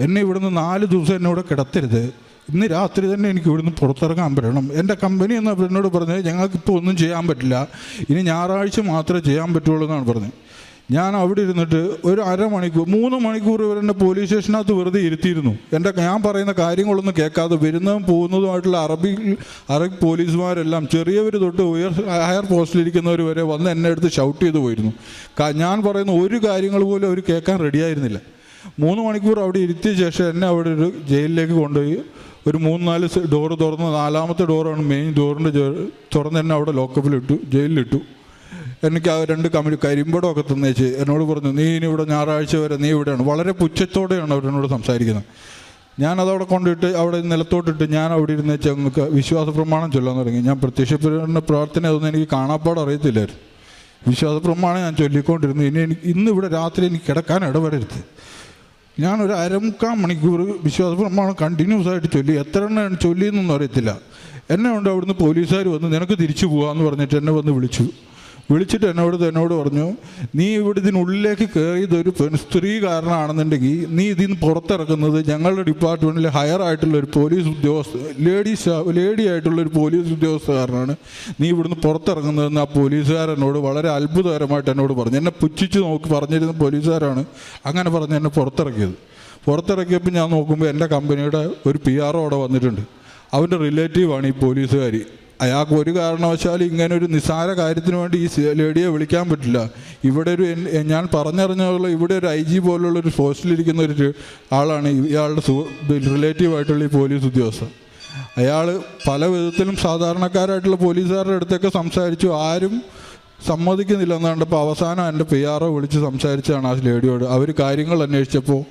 എന്നെ ഇവിടുന്ന് 4 ദിവസം എന്നോട് കിടത്തരുത്, ഇന്ന് രാത്രി തന്നെ എനിക്ക് ഇവിടുന്ന് പുറത്തിറങ്ങാൻ പറ്റണം. എൻ്റെ കമ്പനി എന്നോട് പറഞ്ഞത് ഞങ്ങൾക്കിപ്പോൾ ഒന്നും ചെയ്യാൻ പറ്റില്ല, ഇനി ഞായറാഴ്ച മാത്രമേ ചെയ്യാൻ പറ്റുള്ളൂ എന്നാണ് പറഞ്ഞത്. ഞാൻ അവിടെ ഇരുന്നിട്ട് ഒരു 3 മണിക്കൂർ ഇവരെന്നെ പോലീസ് സ്റ്റേഷനകത്ത് വെറുതെ ഇരുത്തിയിരുന്നു. ഞാൻ പറയുന്ന കാര്യങ്ങളൊന്നും കേൾക്കാതെ വരുന്നതും പോകുന്നതുമായിട്ടുള്ള അറബി പോലീസുമാരെല്ലാം ചെറിയവർ തൊട്ട് ഹയർ പോസ്റ്റിലിരിക്കുന്നവർ വരെ വന്ന് എന്നെ അടുത്ത് ഷൗട്ട് ചെയ്ത് പോയിരുന്നു. ഞാൻ പറയുന്ന ഒരു കാര്യങ്ങൾ പോലും അവർ കേൾക്കാൻ റെഡിയായിരുന്നില്ല. 3 മണിക്കൂർ അവിടെ ഇരുത്തിയ ശേഷം എന്നെ അവിടെ ഒരു ജയിലിലേക്ക് കൊണ്ടുപോയി ഒരു 3-4 ഡോറ് തുറന്ന് 4ാമത്തെ ഡോറാണ് മെയിൻ ഡോറിൻ്റെ തുറന്ന് എന്നെ അവിടെ ലോക്കപ്പിലിട്ടു, ജയിലിലിട്ടു. എനിക്ക് ആ 2 കരിമ്പടമൊക്കെ തന്നേച്ച് എന്നോട് പറഞ്ഞു, നീ ഇനി ഇവിടെ ഞായറാഴ്ച വരെ നീ ഇവിടെയാണ്. വളരെ പുച്ഛത്തോടെയാണ് അവരെന്നോട് സംസാരിക്കുന്നത്. ഞാനതവിടെ കൊണ്ടിട്ട് അവിടെ നിലത്തോട്ടിട്ട് ഞാൻ അവിടെ ഇരുന്നേച്ച് അങ്ങ് വിശ്വാസ പ്രമാണം ചൊല്ലാൻ തുടങ്ങി. ഞാൻ പ്രത്യക്ഷപ്പെടുന്ന പ്രാർത്ഥന അതൊന്നും എനിക്ക് കാണാപ്പാട് അറിയത്തില്ലായിരുന്നു. വിശ്വാസ പ്രമാണം ഞാൻ ചൊല്ലിക്കൊണ്ടിരുന്നു. ഇന്ന് ഇവിടെ രാത്രി എനിക്ക് കിടക്കാൻ ഇടവരരുത്. ഞാനൊരു 1/4 മണിക്കൂർ വിശ്വാസ പ്രമാണം കണ്ടിന്യൂസ് ആയിട്ട് ചൊല്ലി. എത്ര എണ്ണം ചൊല്ലിയെന്നൊന്നും അറിയത്തില്ല. എന്നെ കൊണ്ട് അവിടുന്ന് പോലീസുകാർ വന്ന് നിനക്ക് തിരിച്ചു പോകാമെന്ന് പറഞ്ഞിട്ട് എന്നെ വന്ന് വിളിച്ചിട്ട് എന്നോട് പറഞ്ഞു, നീ ഇവിടെ ഇതിനുള്ളിലേക്ക് കയറിയതൊരു സ്ത്രീ കാരണമാണെന്നുണ്ടെങ്കിൽ നീ ഇതിന് പുറത്തിറക്കുന്നത് ഞങ്ങളുടെ ഡിപ്പാർട്ട്മെൻറ്റിൽ ഹയർ ആയിട്ടുള്ളൊരു പോലീസ് ലേഡി ആയിട്ടുള്ളൊരു പോലീസ് ഉദ്യോഗസ്ഥക്കാരനാണ് നീ ഇവിടുന്ന് പുറത്തിറങ്ങുന്നതെന്ന് ആ പോലീസുകാരനോട് വളരെ അത്ഭുതകരമായിട്ട് എന്നോട് പറഞ്ഞു. എന്നെ പുച്ഛിച്ച് പറഞ്ഞിരുന്ന പോലീസുകാരാണ് അങ്ങനെ പറഞ്ഞ് എന്നെ പുറത്തിറക്കിയപ്പോൾ ഞാൻ നോക്കുമ്പോൾ എൻ്റെ കമ്പനിയുടെ ഒരു PRO അവിടെ വന്നിട്ടുണ്ട്. അവൻ്റെ റിലേറ്റീവാണ് ഈ പോലീസുകാരി. അയാൾക്ക് ഒരു കാരണവശാലും ഇങ്ങനെ ഒരു നിസ്സാര കാര്യത്തിന് വേണ്ടി ഈ ലേഡിയെ വിളിക്കാൻ പറ്റില്ല. ഇവിടെ ഒരു ഞാൻ പറഞ്ഞറിഞ്ഞുള്ള ഇവിടെ ഒരു IG പോലുള്ളൊരു പോസ്റ്റിലിരിക്കുന്ന ഒരു ആളാണ് ഇയാളുടെ റിലേറ്റീവായിട്ടുള്ള ഈ പോലീസ് ഉദ്യോഗസ്ഥൻ. അയാൾ പല വിധത്തിലും സാധാരണക്കാരായിട്ടുള്ള പോലീസുകാരുടെ അടുത്തൊക്കെ സംസാരിച്ചു, ആരും സമ്മതിക്കുന്നില്ല എന്ന് കണ്ടപ്പോൾ അവസാനം എൻ്റെ PRO വിളിച്ച് സംസാരിച്ചതാണ് ആ ലേഡിയോട്. അവർ കാര്യങ്ങൾ അന്വേഷിച്ചപ്പോൾ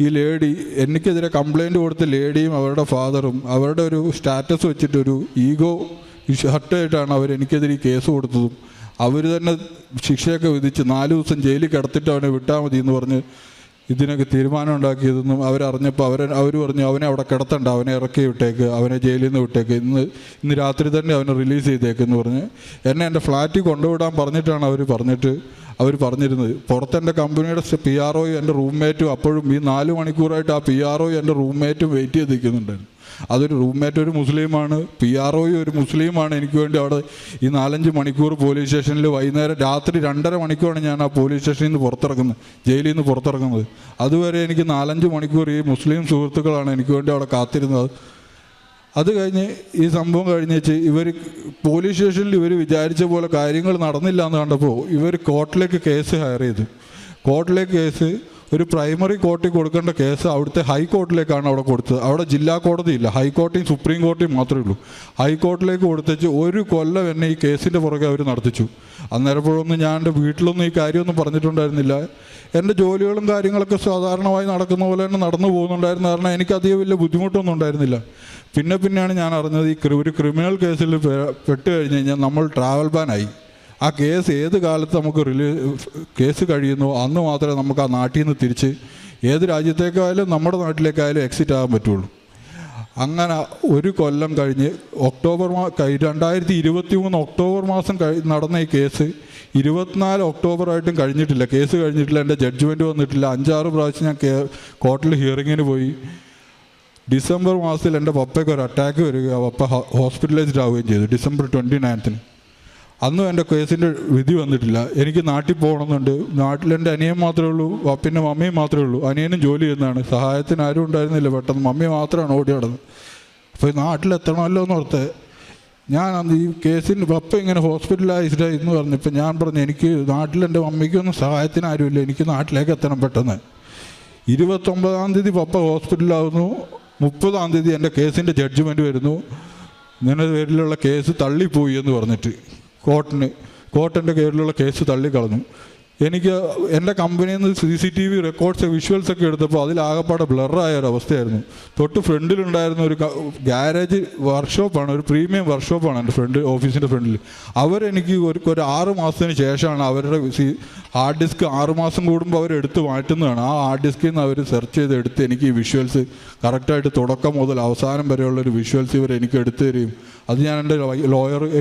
ഈ ലേഡി എനിക്കെതിരെ കംപ്ലൈൻറ്റ് കൊടുത്ത ലേഡിയും അവരുടെ ഫാദറും അവരുടെ ഒരു സ്റ്റാറ്റസ് വെച്ചിട്ടൊരു ഈഗോ ഹർട്ടായിട്ടാണ് അവർ എനിക്കെതിരെ ഈ കേസ് കൊടുത്തതും അവർ തന്നെ ശിക്ഷയൊക്കെ വിധിച്ച് 4 ദിവസം ജയിലിൽ കിടത്തിട്ട് അവനെ വിട്ടാൽ മതി എന്ന് പറഞ്ഞ് ഇതിനൊക്കെ തീരുമാനം ഉണ്ടാക്കിയതെന്നും അവരറിഞ്ഞപ്പോൾ അവർ പറഞ്ഞു അവനെ അവിടെ കിടത്തണ്ട, അവനെ ഇറക്കി വിട്ടേക്ക്, അവനെ ജയിലിൽ നിന്ന് വിട്ടേക്ക്, ഇന്ന് രാത്രി തന്നെ അവനെ റിലീസ് ചെയ്തേക്കെന്ന് പറഞ്ഞ് എന്നെ എൻ്റെ ഫ്ലാറ്റിൽ കൊണ്ടുവിടാൻ പറഞ്ഞിട്ടാണ് അവർ പറഞ്ഞിരുന്നത്. പുറത്തെൻ്റെ കമ്പനിയുടെ PRO എൻ്റെ റൂംമേറ്റും അപ്പോഴും ഈ 4 മണിക്കൂറായിട്ട് ആ PRO എൻ്റെ റൂംമേറ്റും വെയിറ്റ് ചെയ്ത് നിൽക്കുന്നുണ്ടായിരുന്നു. അതൊരു റൂംമേറ്റ് ഒരു മുസ്ലിമാണ്, PRO ഒരു മുസ്ലിമാണ്. എനിക്ക് വേണ്ടി അവിടെ ഈ 4-5 മണിക്കൂർ പോലീസ് സ്റ്റേഷനിൽ വൈകുന്നേരം രാത്രി 2.5 മണിക്കൂറാണ് ഞാൻ ആ പോലീസ് സ്റ്റേഷനിൽ നിന്ന് പുറത്തിറങ്ങുന്നത്, ജയിലിൽ നിന്ന് പുറത്തിറങ്ങുന്നത്. അതുവരെ എനിക്ക് 4-5 മണിക്കൂർ ഈ മുസ്ലിം സുഹൃത്തുക്കളാണ് എനിക്ക് വേണ്ടി അവിടെ കാത്തിരുന്നത്. അത് കഴിഞ്ഞ് ഈ സംഭവം കഴിഞ്ഞേച്ച് ഇവർ പോലീസ് സ്റ്റേഷനിൽ ഇവർ വിചാരിച്ച പോലെ കാര്യങ്ങൾ നടന്നില്ല എന്ന് കണ്ടപ്പോൾ ഇവർ കോർട്ടിലേക്ക് കേസ് ഹയർ ചെയ്തു. കോർട്ടിലേക്ക് കേസ് ഒരു പ്രൈമറി കോർട്ടിൽ കൊടുക്കേണ്ട കേസ് അവിടുത്തെ ഹൈക്കോർട്ടിലേക്കാണ് അവിടെ കൊടുത്തത്. അവിടെ ജില്ലാ കോടതിയില്ല, ഹൈക്കോടതിയും സുപ്രീം കോടതിയും മാത്രമേ ഉള്ളൂ. ഹൈക്കോർട്ടിലേക്ക് കൊടുത്തേച്ച് 1 കൊല്ലം എന്നെ ഈ കേസിൻ്റെ പുറകെ അവർ നടത്തിച്ചു. അന്നേരപ്പോഴൊന്നും ഞാൻ എൻ്റെ വീട്ടിലൊന്നും ഈ കാര്യമൊന്നും പറഞ്ഞിട്ടുണ്ടായിരുന്നില്ല. എൻ്റെ ജോലികളും കാര്യങ്ങളൊക്കെ സാധാരണമായി നടക്കുന്ന പോലെ തന്നെ നടന്നു പോകുന്നുണ്ടായിരുന്നു. കാരണം എനിക്കധികം വലിയ ബുദ്ധിമുട്ടൊന്നും ഉണ്ടായിരുന്നില്ല. പിന്നെയാണ് ഞാൻ അറിഞ്ഞത് ഈ ഒരു ക്രിമിനൽ കേസിൽ പെട്ട് കഴിഞ്ഞ് കഴിഞ്ഞാൽ നമ്മൾ ട്രാവൽ ബാനായി. ആ കേസ് ഏത് കാലത്ത് നമുക്ക് കേസ് കഴിയുന്നു അന്ന് മാത്രമേ നമുക്ക് ആ നാട്ടിൽ നിന്ന് തിരിച്ച് ഏത് രാജ്യത്തേക്കായാലും നമ്മുടെ നാട്ടിലേക്കായാലും എക്സിറ്റ് ആകാൻ പറ്റുള്ളൂ. അങ്ങനെ 1 കൊല്ലം കഴിഞ്ഞ് 2023 ഒക്ടോബർ മാസം നടന്ന ഈ കേസ് 24 ഒക്ടോബറായിട്ടും കഴിഞ്ഞിട്ടില്ല, കേസ് കഴിഞ്ഞിട്ടില്ല, എൻ്റെ ജഡ്ജ്മെൻറ്റ് വന്നിട്ടില്ല. 5-6 പ്രാവശ്യം ഞാൻ കോർട്ടിൽ ഹിയറിങ്ങിന് പോയി. ഡിസംബർ മാസത്തിൽ എൻ്റെ പപ്പയ്ക്ക് ഒരു അറ്റാക്ക് വരിക, പപ്പ ഹോസ്പിറ്റലൈസ്ഡ് ആവുകയും ചെയ്തു December 29. അന്നും എൻ്റെ കേസിൻ്റെ വിധി വന്നിട്ടില്ല. എനിക്ക് നാട്ടിൽ പോകണമെന്നുണ്ട്. നാട്ടിലെൻ്റെ അനിയൻ മാത്രമേ ഉള്ളൂ, പപ്പിൻ്റെ മമ്മിയും മാത്രമേ ഉള്ളൂ. അനിയനും ജോലി ചെയ്യുന്നതാണ്, സഹായത്തിന് ആരും ഉണ്ടായിരുന്നില്ല. പെട്ടെന്ന് മമ്മി മാത്രമാണ് ഓടി നടന്നത്. അപ്പോൾ നാട്ടിലെത്തണമല്ലോ എന്ന് ഓർത്ത് ഞാൻ ഈ കേസിന് പപ്പ ഇങ്ങനെ ഹോസ്പിറ്റലൈസ്ഡ് എന്ന് പറഞ്ഞപ്പോൾ ഞാൻ പറഞ്ഞു എനിക്ക് നാട്ടിലെൻ്റെ മമ്മിക്കൊന്നും സഹായത്തിന് ആരുമില്ല, എനിക്ക് നാട്ടിലേക്ക് എത്തണം പെട്ടെന്ന്. 29-ാം തീയതി പപ്പ ഹോസ്പിറ്റലിലാവുന്നു. 30-ാം തീയതി എൻ്റെ കേസിൻ്റെ ജഡ്ജ്മെൻറ്റ് വരുന്നു. നിങ്ങളുടെ പേരിലുള്ള കേസ് തള്ളിപ്പോയി എന്ന് പറഞ്ഞിട്ട് കോർട്ടിൻ്റെ പേരിലുള്ള കേസ് തള്ളിക്കളഞ്ഞു. എനിക്ക് എൻ്റെ കമ്പനിയിൽ നിന്ന് CCTV റെക്കോർഡ്സ് വിഷ്വൽസൊക്കെ എടുത്തപ്പോൾ അതിലാകപ്പാടെ ബ്ലറായ ഒരവസ്ഥയായിരുന്നു. തൊട്ട് ഫ്രണ്ടിലുണ്ടായിരുന്ന ഒരു ഗാരേജ് വർക്ക്ഷോപ്പാണ്, ഒരു പ്രീമിയം വർക്ക്ഷോപ്പാണ് എൻ്റെ ഓഫീസിൻ്റെ ഫ്രണ്ടിൽ. അവരെനിക്ക് ഒരു 6 മാസത്തിന് ശേഷമാണ് അവരുടെ ഹാർഡ് ഡിസ്ക് 6 മാസം കൂടുമ്പോൾ അവരെടുത്ത് മാറ്റുന്നതാണ്. ആ ഹാർഡ് ഡിസ്കിൽ നിന്ന് അവർ സെർച്ച് ചെയ്ത് എടുത്ത് എനിക്ക് ഈ വിഷ്വൽസ് കറക്റ്റായിട്ട് തുടക്കം മുതൽ അവസാനം വരെയുള്ളൊരു വിഷ്വൽസ് ഇവർ എനിക്ക് എടുത്തു തരികയും അത് ഞാൻ എൻ്റെ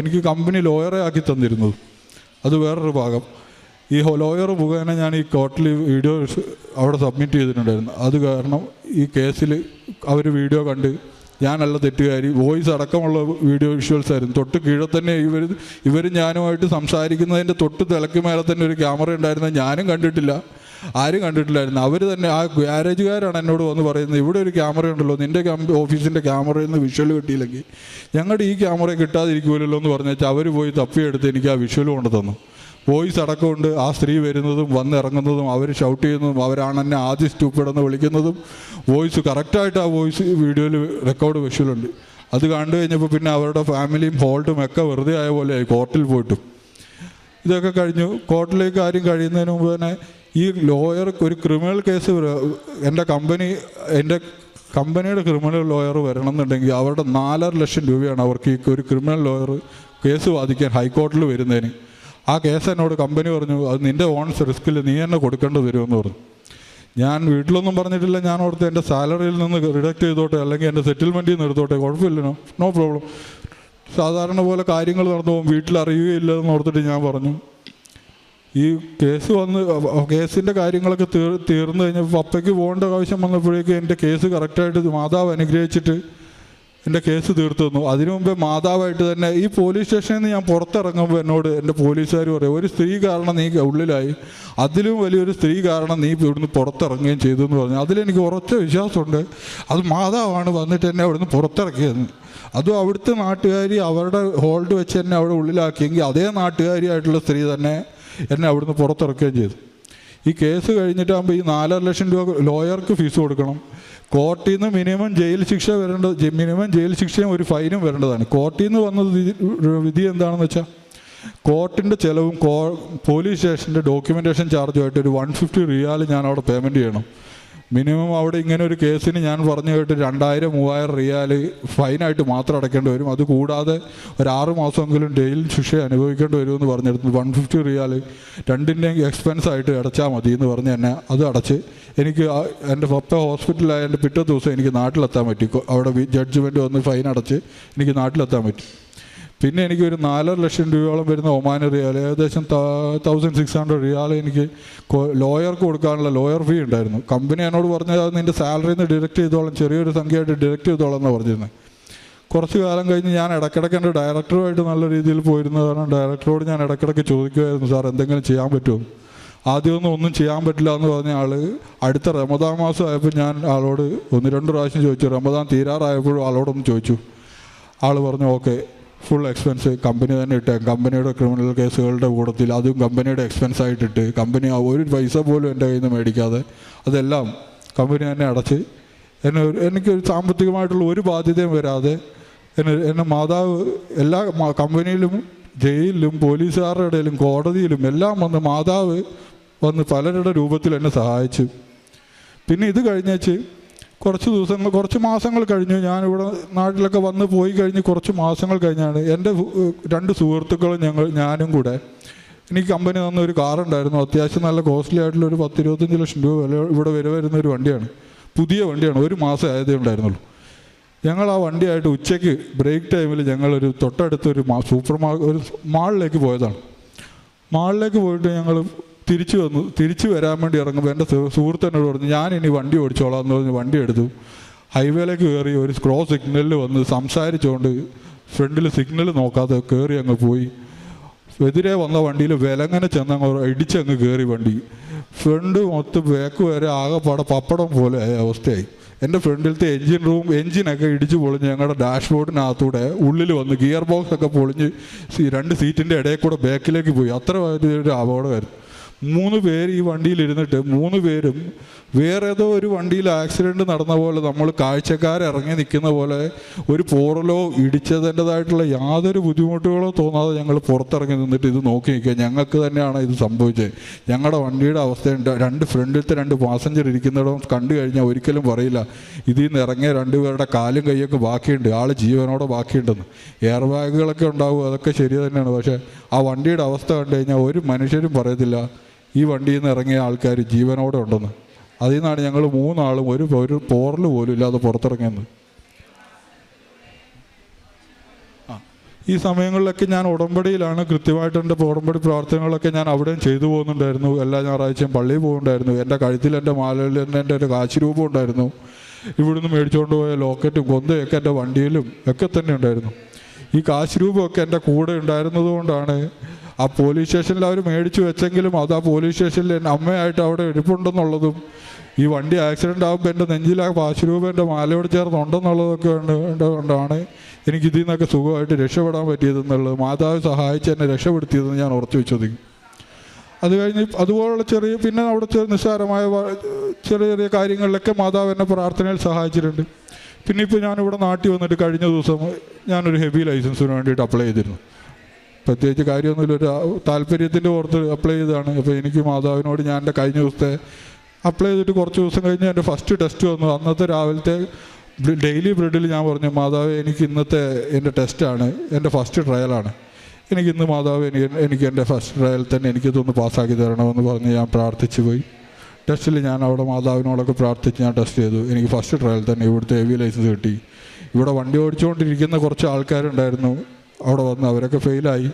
എനിക്ക് കമ്പനി ലോയറെ ആക്കി തന്നിരുന്നത്. അത് വേറൊരു ഭാഗം. ഈ ലോയർ മുഖേന ഞാൻ ഈ കോർട്ടിൽ വീഡിയോ അവിടെ സബ്മിറ്റ് ചെയ്തിട്ടുണ്ടായിരുന്നു. അത് കാരണം ഈ കേസിൽ അവർ വീഡിയോ കണ്ട് ഞാനല്ല തെറ്റുകാരി, വോയിസ് അടക്കമുള്ള വീഡിയോ വിഷ്വൽസ് ആയിരുന്നു. തൊട്ട് കീഴെ തന്നെ ഇവർ ഞാനുമായിട്ട് സംസാരിക്കുന്നതിൻ്റെ തൊട്ട് തിലക്ക് മേലെ തന്നെ ഒരു ക്യാമറ ഉണ്ടായിരുന്നത് ഞാനും കണ്ടിട്ടില്ല, ആരും കണ്ടിട്ടില്ലായിരുന്നു. അവർ തന്നെ ആ ഗ്യാരേജുകാരാണ് എന്നോട് വന്ന് പറയുന്നത് ഇവിടെ ഒരു ക്യാമറ ഉണ്ടല്ലോ, നിൻ്റെ ഓഫീസിൻ്റെ ക്യാമറയിൽ നിന്ന് വിഷ്വൽ കിട്ടിയില്ലെങ്കിൽ ഞങ്ങളുടെ ഈ ക്യാമറ കിട്ടാതിരിക്കുമല്ലോ എന്ന് പറഞ്ഞാൽ അവർ പോയി തപ്പിയെടുത്ത് എനിക്ക് ആ വിഷ്വൽ കൊണ്ട് തന്നു. വോയിസ് അടക്കമുണ്ട്. ആ സ്ത്രീ വരുന്നതും വന്നിറങ്ങുന്നതും അവർ ഷൗട്ട് ചെയ്യുന്നതും അവരാണ് എന്നെ ആദ്യം സ്റ്റൂപ്പിടെന്ന് വിളിക്കുന്നതും വോയിസ് കറക്റ്റായിട്ട് ആ വോയിസ് വീഡിയോയിൽ റെക്കോർഡ് വിഷ്വലുണ്ട്. അത് കണ്ടു കഴിഞ്ഞപ്പോൾ പിന്നെ അവരുടെ ഫാമിലിയും ഹോൾഡും ഒക്കെ വെറുതെ ആയ പോലെയായി കോർട്ടിൽ പോയിട്ടും. ഇതൊക്കെ കഴിഞ്ഞു. കോർട്ടിലേക്ക് കാര്യം കഴിയുന്നതിന് മുമ്പ് തന്നെ ഈ ലോയർ ഒരു ക്രിമിനൽ കേസ് എൻ്റെ കമ്പനിയുടെ ക്രിമിനൽ ലോയർ വരണമെന്നുണ്ടെങ്കിൽ അവരുടെ 4.5 ലക്ഷം രൂപയാണ് അവർക്ക് ഈ ഒരു ക്രിമിനൽ ലോയർ കേസ് വാദിക്കാൻ ഹൈക്കോർട്ടിൽ വരുന്നതിന്. ആ കേസ് എന്നോട് കമ്പനി പറഞ്ഞു അത് നിൻ്റെ ഓൺസ് റിസ്കിൽ നീ തന്നെ കൊടുക്കേണ്ടി വരുമെന്ന് പറഞ്ഞു. ഞാൻ വീട്ടിലൊന്നും പറഞ്ഞിട്ടില്ല. ഞാൻ ഓർത്ത് എൻ്റെ സാലറിയിൽ നിന്ന് റിഡക്റ്റ് ചെയ്തോട്ടെ, അല്ലെങ്കിൽ എൻ്റെ സെറ്റിൽമെൻറ്റിൽ നിന്ന് എടുത്തോട്ടെ, കുഴപ്പമില്ലല്ലോ, നോ പ്രോബ്ലം, സാധാരണ പോലെ കാര്യങ്ങൾ നടന്നു പോകും, വീട്ടിൽ അറിയുകയില്ല എന്ന് ഓർത്തിട്ട് ഞാൻ പറഞ്ഞു. ഈ കേസ് കേസിൻ്റെ കാര്യങ്ങളൊക്കെ തീർന്നു കഴിഞ്ഞപ്പോൾ പപ്പയ്ക്ക് പോകേണ്ട ആവശ്യം വന്നപ്പോഴേക്കും എൻ്റെ കേസ് കറക്റ്റായിട്ട് മാതാവ് അനുഗ്രഹിച്ചിട്ട് എൻ്റെ കേസ് തീർത്തു തന്നു. അതിനു മുമ്പേ മാതാവായിട്ട് തന്നെ ഈ പോലീസ് സ്റ്റേഷനിൽ നിന്ന് ഞാൻ പുറത്തിറങ്ങുമ്പോൾ എന്നോട് എൻ്റെ പോലീസുകാർ പറയും ഒരു സ്ത്രീ കാരണം നീ ഉള്ളിലായി, അതിലും വലിയൊരു സ്ത്രീ കാരണം നീ ഇവിടുന്ന് പുറത്തിറങ്ങുകയും ചെയ്തു എന്ന് പറഞ്ഞു. അതിലെനിക്ക് ഉറച്ച വിശ്വാസമുണ്ട് അത് മാതാവാണ് വന്നിട്ട് എന്നെ അവിടുന്ന് പുറത്തിറക്കിയതെന്ന്. അതും അവിടുത്തെ നാട്ടുകാരി അവരുടെ ഹോൾഡ് വെച്ച് എന്നെ അവിടെ ഉള്ളിലാക്കിയെങ്കിൽ അതേ നാട്ടുകാരിയായിട്ടുള്ള സ്ത്രീ തന്നെ എന്നെ അവിടുന്ന് പുറത്തിറക്കുകയും ചെയ്തു. ഈ കേസ് കഴിഞ്ഞിട്ടാകുമ്പോൾ ഈ 4.5 ലക്ഷം രൂപ ലോയർക്ക് ഫീസ് കൊടുക്കണം. കോർട്ടിൽ നിന്ന് മിനിമം ജയിൽ ശിക്ഷയും ഒരു ഫൈനും വരേണ്ടതാണ്. കോർട്ടിൽ നിന്ന് വന്ന വിധി എന്താണെന്ന് വെച്ചാൽ കോർട്ടിൻ്റെ ചിലവും പോലീസ് സ്റ്റേഷൻ്റെ ഡോക്യുമെൻറ്റേഷൻ ചാർജുമായിട്ട് ഒരു 150 റിയാൽ ഞാൻ അവിടെ പേയ്മെൻറ്റ് ചെയ്യണം. മിനിമം അവിടെ ഇങ്ങനെ ഒരു കേസിന് ഞാൻ പറഞ്ഞു കേട്ട് 2000-3000 റിയാൽ ഫൈനായിട്ട് മാത്രം അടയ്ക്കേണ്ടി വരും. അതുകൂടാതെ ഒരു 6 മാസമെങ്കിലും ജയിൽ ശിക്ഷ അനുഭവിക്കേണ്ടി വരുമെന്ന് പറഞ്ഞെടുത്തു. 150 റിയാൽ രണ്ടിൻ്റെയും എക്സ്പെൻസായിട്ട് അടച്ചാൽ മതി എന്ന് പറഞ്ഞ് തന്നെ അത് അടച്ച് എനിക്ക് എൻ്റെ പപ്പ ഹോസ്പിറ്റലായ എൻ്റെ പിറ്റേ ദിവസം എനിക്ക് നാട്ടിലെത്താൻ പറ്റി. അവിടെ ജഡ്ജ്മെൻറ്റ് വന്ന് ഫൈൻ അടച്ച് എനിക്ക് നാട്ടിലെത്താൻ പറ്റി. പിന്നെ എനിക്കൊരു 4.5 ലക്ഷം രൂപയോളം വരുന്ന ഒമാൻ റിയാൽ, ഏകദേശം 1600 റിയാൽ എനിക്ക് ലോയർക്ക് കൊടുക്കാനുള്ള ലോയർ ഫീ ഉണ്ടായിരുന്നു. കമ്പനി എന്നോട് പറഞ്ഞത് അത് നിൻ്റെ സാലറിയിൽ നിന്ന് ഡിഡക്റ്റ് ചെയ്തോളാം, ചെറിയൊരു സംഖ്യയായിട്ട് ഡിഡക്റ്റ് ചെയ്തോളാം എന്ന് പറഞ്ഞിരുന്നത്. കുറച്ച് കാലം കഴിഞ്ഞ് ഞാൻ ഇടയ്ക്കിടയ്ക്ക് എൻ്റെ ഡയറക്ടറുമായിട്ട് നല്ല രീതിയിൽ പോയിരുന്ന കാരണം ഡയറക്ടറോട് ഞാൻ ഇടയ്ക്കിടയ്ക്ക് ചോദിക്കുമായിരുന്നു, സാർ എന്തെങ്കിലും ചെയ്യാൻ പറ്റുമോ? ഒന്നും ചെയ്യാൻ പറ്റില്ല എന്ന് പറഞ്ഞ ആൾ അടുത്ത റമദാൻ മാസം ആയപ്പോൾ ഞാൻ ആളോട് 1-2 പ്രാവശ്യം ചോദിച്ചു. റമദാൻ തീരാറായപ്പോഴും ആളോടൊന്ന് ചോദിച്ചു. ആൾ പറഞ്ഞു ഓക്കെ, ഫുൾ എക്സ്പെൻസ് കമ്പനി തന്നെ ഇട്ടേ, കമ്പനിയുടെ ക്രിമിനൽ കേസുകളുടെ കൂട്ടത്തിൽ അതും കമ്പനിയുടെ എക്സ്പെൻസ് ആയിട്ടിട്ട് കമ്പനി ഒരു പൈസ പോലും എൻ്റെ കയ്യിൽ നിന്ന് മേടിക്കാതെ അതെല്ലാം കമ്പനി തന്നെ അടച്ച് എനിക്കൊരു സാമ്പത്തികമായിട്ടുള്ള ഒരു ബാധ്യതയും വരാതെ എന്നെ മാതാവ് എല്ലാ കമ്പനിയിലും ജയിലിലും പോലീസുകാരുടെ ഇടയിലും കോടതിയിലും എല്ലാം വന്ന് മാതാവ് വന്ന് പലരുടെ രൂപത്തിൽ എന്നെ സഹായിച്ചു. പിന്നെ ഇത് കഴിഞ്ഞേച്ച് കുറച്ച് മാസങ്ങൾ കഴിഞ്ഞു. ഞാനിവിടെ നാട്ടിലൊക്കെ വന്ന് പോയി കഴിഞ്ഞ് കുറച്ച് മാസങ്ങൾ കഴിഞ്ഞാണ് എൻ്റെ 2 സുഹൃത്തുക്കളും ഞാനും കൂടെ എനിക്ക് കമ്പനി തന്ന ഒരു കാറുണ്ടായിരുന്നു. അത്യാവശ്യം നല്ല കോസ്റ്റ്ലി ആയിട്ടുള്ള ഒരു 10-25 ലക്ഷം രൂപ വില ഇവിടെ വരുന്ന ഒരു വണ്ടിയാണ്. പുതിയ വണ്ടിയാണ്, 1 മാസം ആയതേ ഉണ്ടായിരുന്നുള്ളൂ. ഞങ്ങൾ ആ വണ്ടിയായിട്ട് ഉച്ചയ്ക്ക് ബ്രേക്ക് ടൈമിൽ ഞങ്ങളൊരു തൊട്ടടുത്തൊരു ഒരു മാളിലേക്ക് പോയതാണ്. മാളിലേക്ക് പോയിട്ട് ഞങ്ങൾ തിരിച്ചു വരാൻ വേണ്ടി ഇറങ്ങുമ്പോൾ എൻ്റെ സുഹൃത്ത് എന്നോട് പറഞ്ഞു, ഞാനിനി വണ്ടി ഓടിച്ചോളാം എന്ന് പറഞ്ഞ് വണ്ടി എടുത്തു. ഹൈവേയിലേക്ക് കയറി ഒരു ക്രോസ് സിഗ്നലിൽ വന്ന് സംസാരിച്ചുകൊണ്ട് ഫ്രണ്ടിൽ സിഗ്നൽ നോക്കാതെ കയറി അങ്ങ് പോയി. എതിരെ വന്ന വണ്ടിയിൽ വിലങ്ങനെ ചെന്നങ്ങ് ഇടിച്ചങ്ങ് കയറി വണ്ടി. ഫ്രണ്ട് മൊത്തം ബാക്ക് വരെ ആകെപ്പാടെ പപ്പടം പോലെ അവസ്ഥയായി. എൻ്റെ ഫ്രണ്ടിലത്തെ എൻജിനൊക്കെ ഇടിച്ച് പൊളിഞ്ഞ് ഞങ്ങളുടെ ഡാഷ്ബോർഡിനകത്തൂടെ ഉള്ളിൽ വന്ന് ഗിയർ ബോക്സ് ഒക്കെ പൊളിഞ്ഞ് 2 സീറ്റിൻ്റെ ഇടയിൽ കൂടെ ബാക്കിലേക്ക് പോയി. അത്ര വലിയൊരു അപകടമായിരുന്നു. 3 പേര് ഈ വണ്ടിയിലിരുന്നിട്ട് 3 പേരും വേറെ ഏതോ ഒരു വണ്ടിയിൽ ആക്സിഡൻറ്റ് നടന്ന പോലെ നമ്മൾ കാഴ്ചക്കാരിറങ്ങി നിൽക്കുന്ന പോലെ ഒരു പോറലോ ഇടിച്ചതിൻ്റെതായിട്ടുള്ള യാതൊരു ബുദ്ധിമുട്ടുകളോ തോന്നാതെ ഞങ്ങൾ പുറത്തിറങ്ങി നിന്നിട്ട് ഇത് നോക്കി നിൽക്കുക. ഞങ്ങൾക്ക് തന്നെയാണ് ഇത് സംഭവിച്ചത്. ഞങ്ങളുടെ വണ്ടിയുടെ അവസ്ഥയുണ്ട്. ഫ്രണ്ടിലത്തെ 2 പാസഞ്ചർ ഇരിക്കുന്നിടം കണ്ടു കഴിഞ്ഞാൽ ഒരിക്കലും പറയില്ല ഇതിൽ നിന്ന് ഇറങ്ങിയ 2 പേരുടെ കാലും കൈയൊക്കെ ബാക്കിയുണ്ട്, ആൾ ജീവനോടെ ബാക്കിയുണ്ടെന്ന്. എയർ ബാഗുകളൊക്കെ ഉണ്ടാവും, അതൊക്കെ ശരി തന്നെയാണ്. പക്ഷേ ആ വണ്ടിയുടെ അവസ്ഥ കണ്ടു കഴിഞ്ഞാൽ ഒരു മനുഷ്യരും പറയത്തില്ല ഈ വണ്ടിയിൽ നിന്ന് ഇറങ്ങിയ ആൾക്കാർ ജീവനോടെ ഉണ്ടെന്ന്. അതിൽ നിന്നാണ് ഞങ്ങൾ 3 ആളും ഒരു പോറൽ പോലും ഇല്ലാതെ പുറത്തിറങ്ങിയത്. ഈ സമയങ്ങളിലൊക്കെ ഞാൻ ഉടമ്പടിയിലാണ്. കൃത്യമായിട്ട് എൻ്റെ ഉടമ്പടി പ്രാർത്ഥനകളൊക്കെ ഞാൻ അവിടെയും ചെയ്തു പോകുന്നുണ്ടായിരുന്നു. എല്ലാ ഞായറാഴ്ചയും പള്ളിയിൽ പോകുന്നുണ്ടായിരുന്നു. എൻ്റെ കഴുത്തിൽ എൻ്റെ മാലയിൽ തന്നെ എൻ്റെ ഒരു കാശിരൂപം ഉണ്ടായിരുന്നു. ഇവിടുന്ന് മേടിച്ചുകൊണ്ട് പോയ ലോക്കറ്റും കൊന്തയൊക്കെ എൻ്റെ വണ്ടിയിലും ഒക്കെ തന്നെ ഉണ്ടായിരുന്നു. ഈ കാശിരൂപമൊക്കെ എൻ്റെ കൂടെ ഉണ്ടായിരുന്നത് കൊണ്ടാണ് ആ പോലീസ് സ്റ്റേഷനിൽ അവർ മേടിച്ചു വെച്ചെങ്കിലും അത് ആ പോലീസ് സ്റ്റേഷനിൽ എൻ്റെ അമ്മയായിട്ട് അവിടെ ഇരിപ്പുണ്ടെന്നുള്ളതും ഈ വണ്ടി ആക്സിഡൻ്റ് ആകുമ്പോൾ എൻ്റെ നെഞ്ചിൽ ആ കാശിരൂപം എൻ്റെ മാലയോട് ചേർന്നുണ്ടെന്നുള്ളതൊക്കെ കൊണ്ടാണ് എനിക്കിതിൽ നിന്നൊക്കെ സുഖമായിട്ട് രക്ഷപ്പെടാൻ പറ്റിയതെന്നുള്ളത്, മാതാവ് സഹായിച്ച് എന്നെ രക്ഷപ്പെടുത്തിയതെന്ന് ഞാൻ ഉറച്ചു വിശ്വസിക്കും. അത് കഴിഞ്ഞ് അതുപോലുള്ള പിന്നെ അവിടെ നിസ്സാരമായ ചെറിയ കാര്യങ്ങളിലൊക്കെ മാതാവ് എന്നെ പ്രാർത്ഥനയിൽ സഹായിച്ചിട്ടുണ്ട്. പിന്നെ ഇപ്പോൾ ഞാനിവിടെ നാട്ടിൽ വന്നിട്ട് കഴിഞ്ഞ ദിവസം ഞാനൊരു ഹെവി ലൈസൻസിന് വേണ്ടിയിട്ട് അപ്ലൈ ചെയ്തിരുന്നു. പ്രത്യേകിച്ച് കാര്യമൊന്നുമില്ല, ഒരു താല്പര്യത്തിൻ്റെ പുറത്ത് അപ്ലൈ ചെയ്തതാണ്. അപ്പോൾ എനിക്ക് മാതാവിനോട് ഞാൻ എൻ്റെ കഴിഞ്ഞ ദിവസത്തെ അപ്ലൈ ചെയ്തിട്ട് കുറച്ച് ദിവസം കഴിഞ്ഞ് എൻ്റെ ഫസ്റ്റ് ടെസ്റ്റ് വന്നു. അന്നത്തെ രാവിലത്തെ ഡെയിലി ബ്രെഡിൽ ഞാൻ പറഞ്ഞു, മാതാവ് എനിക്ക് ഇന്നത്തെ എൻ്റെ ടെസ്റ്റാണ്, എൻ്റെ ഫസ്റ്റ് ട്രയലാണ്, എനിക്കിന്ന് മാതാവ് എനിക്ക് എൻ്റെ ഫസ്റ്റ് ട്രയൽ തന്നെ എനിക്കിതൊന്ന് പാസ്സാക്കി തരണമെന്ന് പറഞ്ഞ് ഞാൻ പ്രാർത്ഥിച്ചു പോയി. ടെസ്റ്റിൽ ഞാൻ അവിടെ മാതാവിനോടൊക്കെ പ്രാർത്ഥിച്ച് ഞാൻ ടെസ്റ്റ് ചെയ്തു. എനിക്ക് ഫസ്റ്റ് ട്രയൽ തന്നെ ഇവിടുത്തെ ഹെവി ലൈസൻസ് കിട്ടി. ഇവിടെ വണ്ടി ഓടിച്ചുകൊണ്ടിരിക്കുന്ന കുറച്ച് ആൾക്കാരുണ്ടായിരുന്നു അവിടെ വന്ന്, അവരൊക്കെ ഫെയിലായി.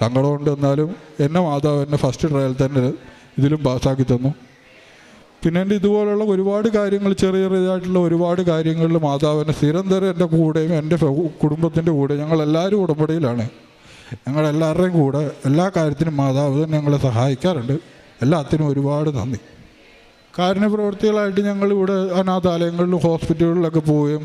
സങ്കടമുണ്ട്, എന്നാലും എന്നെ മാതാവ് എന്നെ ഫസ്റ്റ് ട്രയൽ തന്നെ ഇതിലും പാസ്സാക്കി തന്നു. പിന്നെ എൻ്റെ ഇതുപോലുള്ള ഒരുപാട് കാര്യങ്ങൾ, ചെറിയതായിട്ടുള്ള ഒരുപാട് കാര്യങ്ങളിൽ മാതാവിനെ നിരന്തരം എൻ്റെ കൂടെയും എൻ്റെ കുടുംബത്തിൻ്റെ കൂടെ ഞങ്ങളെല്ലാവരും ഉടമ്പടിയിലാണ്. ഞങ്ങളെല്ലാവരുടെയും കൂടെ എല്ലാ കാര്യത്തിനും മാതാവ് തന്നെ ഞങ്ങളെ സഹായിക്കാറുണ്ട്. എല്ലാത്തിനും ഒരുപാട് നന്ദി. കാരുണ്യപ്രവർത്തികളായിട്ട് ഞങ്ങളിവിടെ അനാഥാലയങ്ങളിലും ഹോസ്പിറ്റലുകളിലൊക്കെ പോവുകയും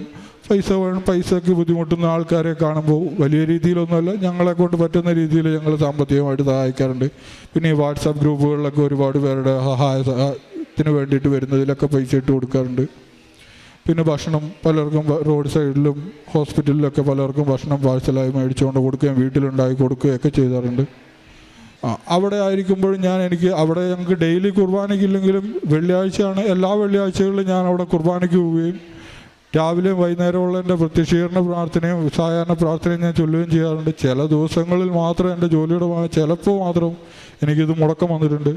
പൈസ വേണം, പൈസയ്ക്ക് ബുദ്ധിമുട്ടുന്ന ആൾക്കാരെ കാണുമ്പോൾ വലിയ രീതിയിലൊന്നുമല്ല, ഞങ്ങളെ കൊണ്ട് പറ്റുന്ന രീതിയിൽ ഞങ്ങൾ സാമ്പത്തികമായിട്ട് സഹായിക്കാറുണ്ട്. പിന്നെ ഈ വാട്സാപ്പ് ഗ്രൂപ്പുകളിലൊക്കെ ഒരുപാട് പേരുടെ സഹായത്തിന് വേണ്ടിയിട്ട് വരുന്നതിലൊക്കെ പൈസ ഇട്ട് കൊടുക്കാറുണ്ട്. പിന്നെ ഭക്ഷണം പലർക്കും റോഡ് സൈഡിലും ഹോസ്പിറ്റലിലൊക്കെ പലർക്കും ഭക്ഷണം പാഴ്സലായി മേടിച്ചുകൊണ്ട് കൊടുക്കുകയും വീട്ടിലുണ്ടാക്കി കൊടുക്കുകയൊക്കെ ചെയ്യാറുണ്ട്. അവിടെ ആയിരിക്കുമ്പോഴും എനിക്ക് അവിടെ ഞങ്ങൾക്ക് ഡെയിലി കുർബാനയ്ക്കില്ലെങ്കിലും വെള്ളിയാഴ്ചയാണ്, എല്ലാ വെള്ളിയാഴ്ചകളിലും ഞാൻ അവിടെ കുർബാനയ്ക്ക് പോവുകയും രാവിലെയും വൈകുന്നേരമുള്ള എൻ്റെ പ്രത്യക്ഷീകരണ പ്രാർത്ഥനയും സായാഹ്ന പ്രാർത്ഥനയും ഞാൻ ചൊല്ലുകയും ചെയ്യാറുണ്ട്. ചില ദിവസങ്ങളിൽ മാത്രം എൻ്റെ ജോലിയുടെ ചിലപ്പോൾ മാത്രം എനിക്കിത് മുടക്കം വന്നിട്ടുണ്ട്.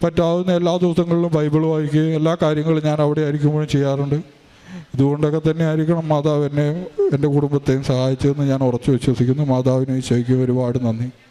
പറ്റാവുന്ന എല്ലാ ദിവസങ്ങളിലും ബൈബിൾ വായിക്കുകയും എല്ലാ കാര്യങ്ങളും ഞാൻ അവിടെ ആയിരിക്കുമ്പോഴും ചെയ്യാറുണ്ട്. ഇതുകൊണ്ടൊക്കെ തന്നെ ആയിരിക്കണം മാതാവ് എന്നെയും എൻ്റെ കുടുംബത്തെയും സഹായിച്ചതെന്ന് ഞാൻ ഉറച്ചു വിശ്വസിക്കുന്നു. മാതാവിനെ ഈശോയ്ക്ക് ഒരുപാട് നന്ദി.